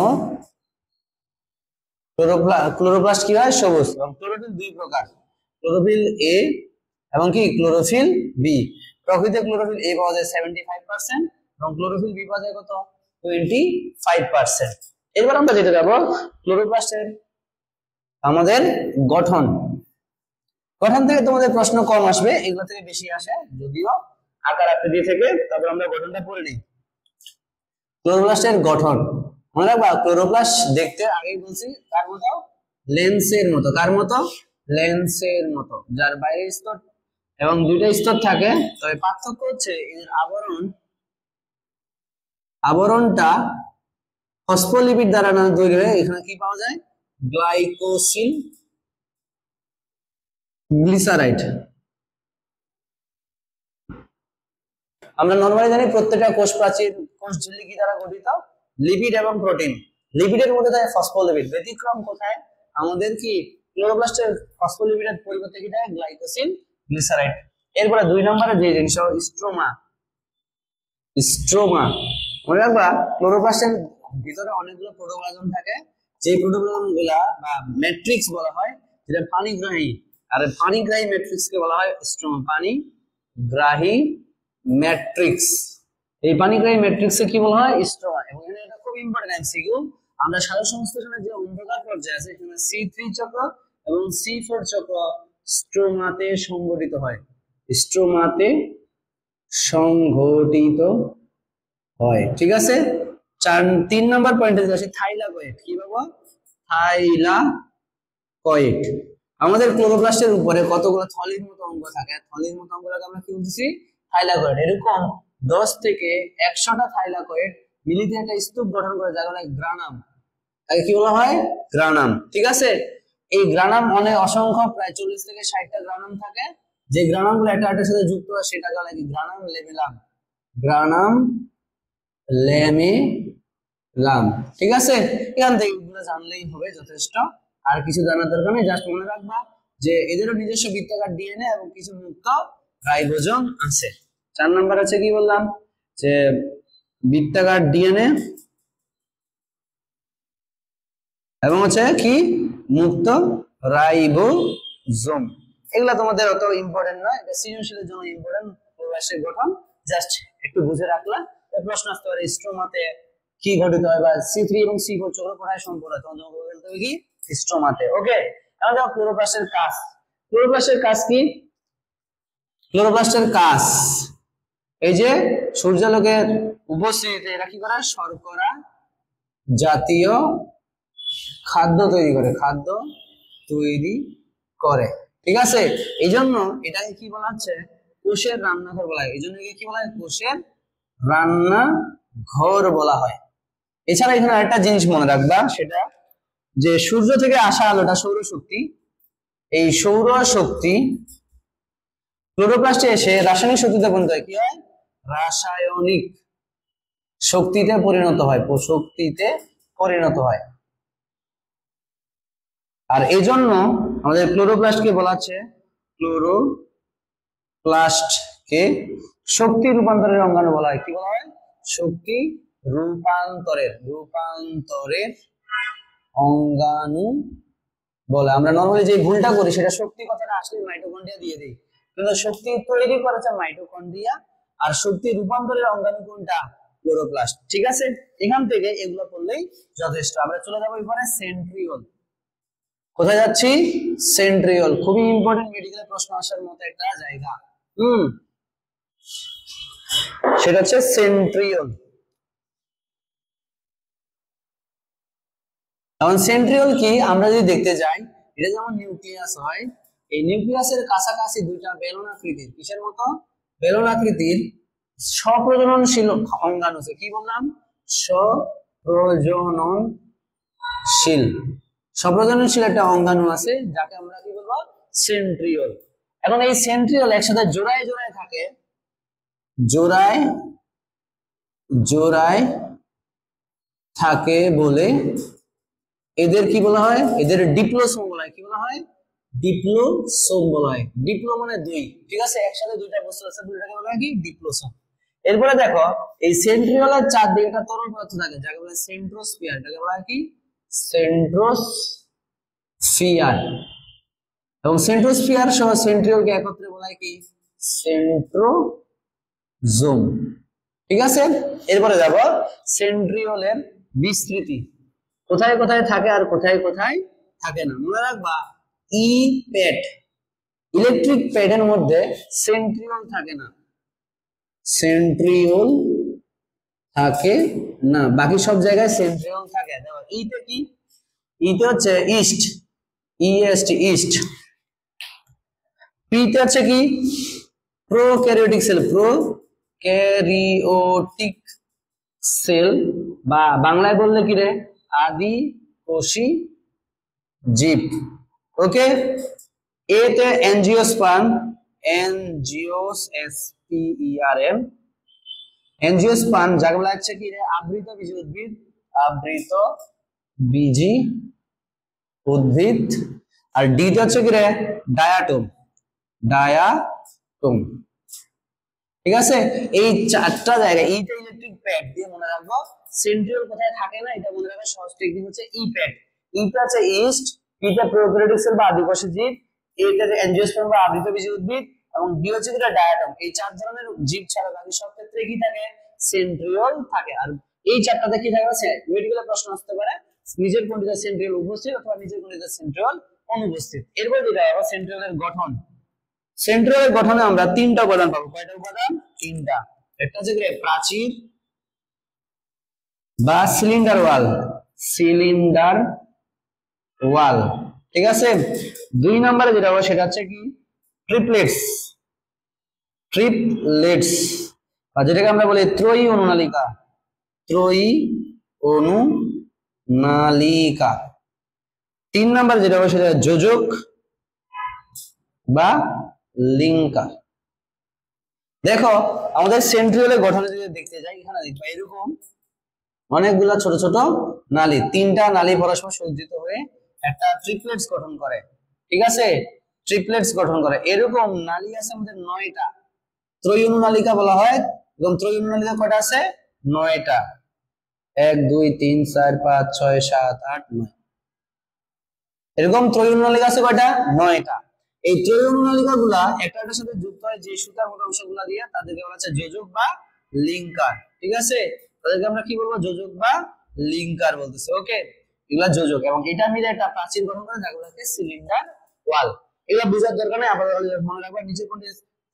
[SPEAKER 1] ক্লোরোপ্লাস্ট কি হয়, সবুজ। এবং ক্লোরোফিল দুই প্রকার, ক্লোরোফিল এ এবং কি ক্লোরোফিল বি। প্রকৃতিতে ক্লোরোফিল এ পাওয়া যায় 75% এবং ক্লোরোফিল বি পাওয়া যায় কত, 25%। এবার আমরা যেটা যাবো ক্লোরোপ্লাস্টের আমাদের গঠন থেকে তোমাদের প্রশ্ন কম আসবে, এগুলো থেকে বেশি আসে যদিও আকার আকৃতি থেকে। তারপর আমরা গঠনটা পড়ে নিই। ক্লোরোপ্লাস্টের গঠন মনে রাখবা, ক্লোরোপ্লাস্ট দেখতে আগেই বলছি কার মতো, লেন্সের মতো। কার মতো, লেন্সের মতো, যার বাইরের স্তর এবং দুইটা স্তর থাকে। তবে পার্থক্য হচ্ছে এর আবরণটা ফসফোলিপিড দ্বারা তৈরি হয়ে এখানে কি পাওয়া যায়, গ্লাইকোসিল গ্লিসারাইড। আমরা নরমালি জানি প্রত্যেকটা কোষ প্রাচীর, কোষ ঝিল্লি কি দ্বারা গঠিত? লিপিড এবং প্রোটিন। লিপিডের মধ্যে থাকে ফসফোলিপিড। ব্যতিক্রম কোথায়? আমাদের কি ক্লোরোপ্লাস্টের ফসফোলিপিডের পরিবর্তে কি থাকে? গ্লাইকোসিল গ্লিসারাইড। এরপরে 2 নম্বরে যে জিনিস স্ট্রোমা। স্ট্রোমা মনে রাখবা, ক্লোরোপ্লাস্টের ভিতরে অনেকগুলো প্রোটোপ্লাজম থাকে, যে প্রোটোপ্লাজম গুলা বা ম্যাট্রিক্স বলা হয়, যেটা পানিগ্রাহী। আর পানিগ্রাহী ম্যাট্রিক্স কে বলা হয় স্ট্রোমা। পানিগ্রাহী ম্যাট্রিক্স, এই পানিগ্রাহী ম্যাট্রিক্সে কি বলা হয়? স্ট্রোমা। এবং এটা খুব ইম্পর্টেন্ট এমসিকিউ। আমরা সালোক সংশ্লেষণের যে অন্ধকার পর্যায়ে আছে সেখানে C3 চক্র এবং C4 চক্র স্ট্রোমাতে সংগঠিত হয়। স্ট্রোমাতে সংঘটিত হয়, ঠিক আছে। 3 নম্বর পয়েন্টে আসি, থাইলাকয়েড। কি বাবা? থাইলাকয়েড। আমাদের ক্লোরোপ্লাস্টের উপরে কতগুলো থলির মতো অঙ্গ থাকে, থলির মতো অঙ্গগুলোকে আমরা কি বলতেছি? থাইলাকয়েড। এরকম 10 থেকে 100টা থাইলাকয়েড মিলিত একটা স্তূপ গঠন করে, যাকে বলা হয় গ্রানাম। তাকে কি বলা হয়? গ্রানাম, ঠিক আছে। এই গ্রানাম অনেক অসংখ্য, প্রায় 40 থেকে 60টা গ্রানাম থাকে। যে গ্রানাম গুলো একটা আরেকটার সাথে যুক্ত হয় সেটাকে বলা হয় গ্রানাম লেমেলাম। গ্রানাম লেমেলাম, ঠিক আছে। এখান থেকে এগুলো জানলেই হবে যথেষ্ট, আর কিছু জানার দরকার নেই। জাস্ট মনে রাখবা যে এদেরও নিজস্ব বৃত্তাকার ডিএনএ এবং কিছু মুক্ত রাইবোজোম আছে। 4 নাম্বার আছে কি বললাম? যে বৃত্তাকার ডিএনএ এবং হচ্ছে কি মুক্ত রাইবোজোম। এগুলা তোমাদের অত ইম্পর্টেন্ট নয়, এটা সৃজনশীলের জন্য ইম্পর্টেন্ট। প্রবাসের গঠন জাস্ট একটু বুঝে রাখলা। প্রশ্ন আসতে পারে স্ট্রোমাতে কি গঠিত হয়, বা C3 এবং C4 চক্র কোথায় সম্পর্ক হয়, তখন তোমাকে বলতে হবে কি স্ট্রোমাতে। ওকে, এখন দেখো ক্লোরোপ্লাস্টের কাজ। ক্লোরোপ্লাস্টের কাজ কি? ক্লোরোপ্লাস্টের কাজ এই যে সূর্যালোকের উপস্থিতিতে এরা কি করে? শর্করা জাতীয় খাদ্য তৈরি করে, খাদ্য তৈরি করে, ঠিক আছে। এই জন্য এটাকে কি বলা হচ্ছে? কোষের রান্নাঘর বলা হয়। এই জন্য কি বলা হয়? কোষের রান্নাঘর বলা হয়। এছাড়া এখানে আরেকটা জিনিস মনে রাখবা, সেটা যে সূর্য থেকে আসা আলোটা সৌরশক্তি। এই সৌরশক্তি ক্লোরোপ্লাস্টে এসে রাসায়নিক শক্তিতে পরিণত হয়। কি হয়? রাসায়নিক শক্তিতে পরিণত হয়, শক্তিতে পরিণত হয়। আর এই জন্য আমাদের ক্লোরোপ্লাস্টকে বলা হচ্ছে, ক্লোরোপ্লাস্টকে শক্তি রূপান্তরের অঙ্গাণু বলা হয়। কি বলা হয়? শক্তি রূপান্তরের অঙ্গাণু বলে। আমরা নরমালি যে ভুলটা করি সেটা শক্তি কথাটা আসলে মাইটোকন্ড্রিয়া দিয়ে দিই, কিন্তু শক্তি তৈরি করেছে মাইটোকন্ড্রিয়া, আর শক্তি রূপান্তরের অঙ্গাণু কোনটা? ক্লোরোপ্লাস্ট, ঠিক আছে। এখান থেকে এগুলো করলেই যথেষ্ট। আমরা চলে যাবো এবারে সেন্ট্রিওল। কোথায় যাচ্ছি? সেন্ট্রিওল। খুবই ইম্পর্টেন্ট, মেডিকেলে প্রশ্ন আসার মতো একটা জায়গা। সেটা হচ্ছে সেন্ট্রিওল। এখন সেন্ট্রিওল কি আমরা যদি দেখতে যাই, এটা যেমন নিউক্লিয়াস হয়, এই নিউক্লিয়াসের কাছাকাছি দুইটা বেলুন আকৃতির, কিসের মতো? বেলুন আকৃতির স্বপ্রজননশীল অঙ্গাণু আছে। কি বললাম? স্বপ্রজননশীল একটা অঙ্গাণু আছে, যাকে আমরা কি বলবো? সেন্ট্রিওল। এখন এই সেন্ট্রিওল একসাথে জোড়ায় জোড়ায় থাকে, জোড়ায় থাকে বলে এদের কি বলা হয়? এদের ডিপ্লোসোম বলা হয়। কি বলা হয়? ডিপ্লোসোম বলা হয়। ডিপ্লো মানে দুই, ঠিক আছে, একসাথে দুইটা বস্তু আছে, দুইটাকে বলা হয় কি? ডিপ্লোসোম। এরপরে দেখো এই সেন্ট্রিওলের চারদিকে একটা তরল পদার্থ থাকে, যাকে বলা হয় সেন্ট্রোস্ফিয়ার। এটাকে বলা হয় কি? সেন্ট্রোস্ফিয়ার। এবং সেন্ট্রোস্ফিয়ার সহ সেন্ট্রিওলকে একত্রে বলা হয় কি? সেন্ট্রোজোম, ঠিক আছে। এরপরে যাব সেন্ট্রিওলের বিস্তৃতি, কোথায় কোথায় থাকে আর কোথায় কোথায় থাকে না। মনে রাখবা ই প্যাড, ইলেকট্রিক প্যাডের মধ্যে সেন্ট্রিওল থাকে না, সেন্ট্রিওল থাকে না, বাকি সব জায়গায় সেন্ট্রিওল থাকে। দেখো ইতে কি? ইতে হচ্ছে ইস্ট, ইস্ট। পিতে হচ্ছে কি? প্রোক্যারিওটিক সেল, প্রোক্যারিওটিক সেল, বা বাংলায় বললে কি রে? আদি কোষী জীব। ওকে, এ তে এনজিওস্পার্ম, এনজিওস্পার্ম, এনজিওস্পার্ম যাকে বলা হচ্ছে কি রে, আবৃত বীজি উদ্ভিদ, আবৃত বীজি উদ্ভিদ। আর ডি তে হচ্ছে কি রে, ডায়াটোম, ডায়াটোম। ঠিক আছে, এই চারটা জায়গায় এইটা ইলেকট্রিক প্যাড দিয়ে মনে রাখবো। সেন্ট্রিওল কোথায় থাকে না এটা মনে রাখবে, সহজ টেকনিক হচ্ছে ই প্যাড। ইটা হচ্ছে ইস্ট, পিটা প্রোক্যারিওটিক সেল বা আদিকোষী জীব, এটা যে এনজিওস্পার্ম বা আবৃতবীজী উদ্ভিদ, এবং ডি হচ্ছে যেটা ডায়াটম। এই চার ধরনের জীব ছাড়া বাকি সব ক্ষেত্রে কি থাকে, সেন্ট্রিওল থাকে। আর এই চারটাতে কি থাকে, মেডিকেলে প্রশ্ন আসতে পারে, নিজের কোনটিতে সেন্ট্রিওল উপস্থিত অথবা নিজের কোনটিতে সেন্ট্রিওল অনুপস্থিত। এরপর যেটা হবে সেন্ট্রিওলের গঠন। সেন্ট্রিওলের গঠনে আমরা তিনটা উপাদান পাবো। কয়টা উপাদান? তিনটা। একটা হচ্ছে প্রাচীর বা সিলিন্ডার ওয়াল, সিলিন্ডার ওয়াল। ঠিক আছে, দুই নম্বরে যেটা হবে সেটা হচ্ছে কি, ট্রিপলেটস, ট্রিপলেটস, আর যেটাকে আমরা বলি ত্রয়ী অনুনালিকা, ত্রয়ী অনুনালিকা। তিন নম্বর যেটা হবে সেটা যোজক বা লিঙ্কার। দেখো আমাদের সেন্ট্রিওলের গঠনে যদি দেখতে যাই, এখানে দেখবা এরকম অনেকগুলা ছোট ছোট নালী, তিনটা নালী পরস্পর সংযুক্ত হয়ে একটা ট্রিপলেটস গঠন করে। ঠিক আছে, ট্রিপলেটস গঠন করে। এরকম নালী আছে আমাদের 9টা, ত্রয়ী অনুনালিকা বলা হয়। এবং ত্রয়ী অনুনালিকা কয়টা আছে? 9টা। 1 2 3 4 5 6 7 8 9। এরকম ত্রয়ী অনুনালিকা আছে কয়টা? 9টা। এই ত্রয়ী অনুনালিকা গুলা একটার সাথে যুক্ত হয় যে সুতার মতো অংশগুলা দিয়ে, তাদেরকে বলা হচ্ছে যোজক বা লিঙ্কার। ঠিক আছে, তাদেরকে আমরা কি বলবো, যোজক বা লিঙ্কার বলতেছি। ওকে, এগুলা যোজক, এবং এটা মিলে একটা প্রাচীর গঠন করে যাকে বলা হচ্ছে সিলিন্ডার ওয়াল। এগুলা বোঝার দরকার নেই, আবার মনে রাখবা নিচে কোনটি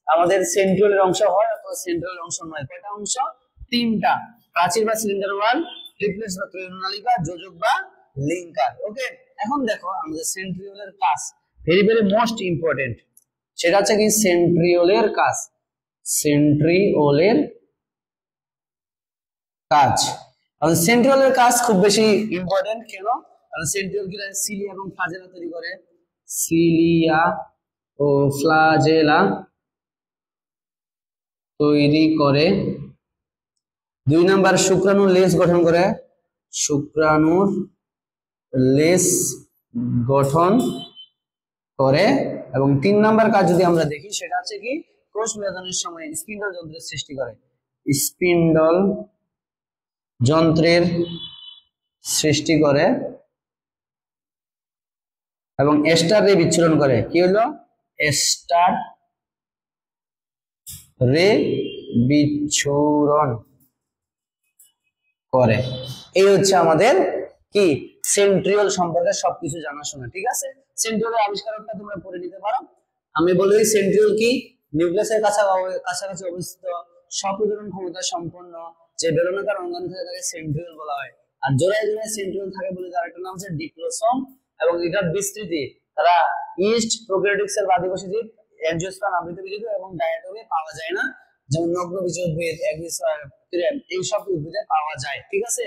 [SPEAKER 1] আমাদের সেন্ট্রিওলের অংশ হয় অথবা সেন্ট্রিওলের অংশ নয়। কয়টা অংশ? তিনটা, প্রাচীর বা সিলিন্ডার ওয়াল, ট্রিপলেটস বা ত্রয়ী অনুনালিকা, যোজক বা লিঙ্কার। ওকে, এখন দেখো আমাদের সেন্ট্রিওলের কাজ ভেরি ভেরি মোস্ট ইম্পর্টেন্ট, সেটা হচ্ছে কি সেন্ট্রিওলের কাজ। সেন্ট্রিওলের কাজ, সেন্ট্রিওলের কাজ খুব বেশি ইম্পর্টেন্ট। কেন? কারণ সেন্ট্রিওল কি সিলিয়া এবং ফ্লাজেলা তৈরি করে, সিলিয়া ও ফ্লাজেলা তৈরি করে। দুই নাম্বার শুক্রাণুর লেজ গঠন করে, শুক্রাণুর লেজ গঠন করে। এবং তিন নাম্বার কাজ যদি আমরা দেখি সেটা হচ্ছে কি কোষ বিভাজনের সময় স্পিন্ডল যন্ত্রের সৃষ্টি করে, স্পিন্ডল যন্ত্রের সৃষ্টি করে এবং এস্টার রে বিচ্ছুরণ করে। কি হলো? এস্টার রে বিচ্ছুরণ করে। এই হচ্ছে আমাদের কি সেন্ট্রিওল সম্পর্কে সবকিছু জানাশোনা। ঠিক আছে, সেন্ট্রিওলের আবিষ্কারকটা তোমরা পড়ে নিতে পারো। আমি বলি সেন্ট্রিওল কি, নিউক্লিয়াসের কাছাকাছি অবস্থিত স্বপ্রজনন ক্ষমতা সম্পন্ন যে বেলনাকার অঙ্গাণু থাকে তাকে সেন্ট্রিওল বলা হয়। আর জোড়ায় জোড়ায় সেন্ট্রিওল থাকে বলে তার একটা নাম হচ্ছে ডিপ্লোসোম। এবং এটার বিস্তৃতি তারা ইস্ট প্রোক্যারিওটিক সেল বা আদিকোষী জীব, এনজিওস্পার্ম, আবৃতবীজী এবং ডায়াটোমে পাওয়া যায় না, যেমন নগ্নবীজী উদ্ভিদ, এইসব উদ্ভিদে পাওয়া যায়। ঠিক আছে।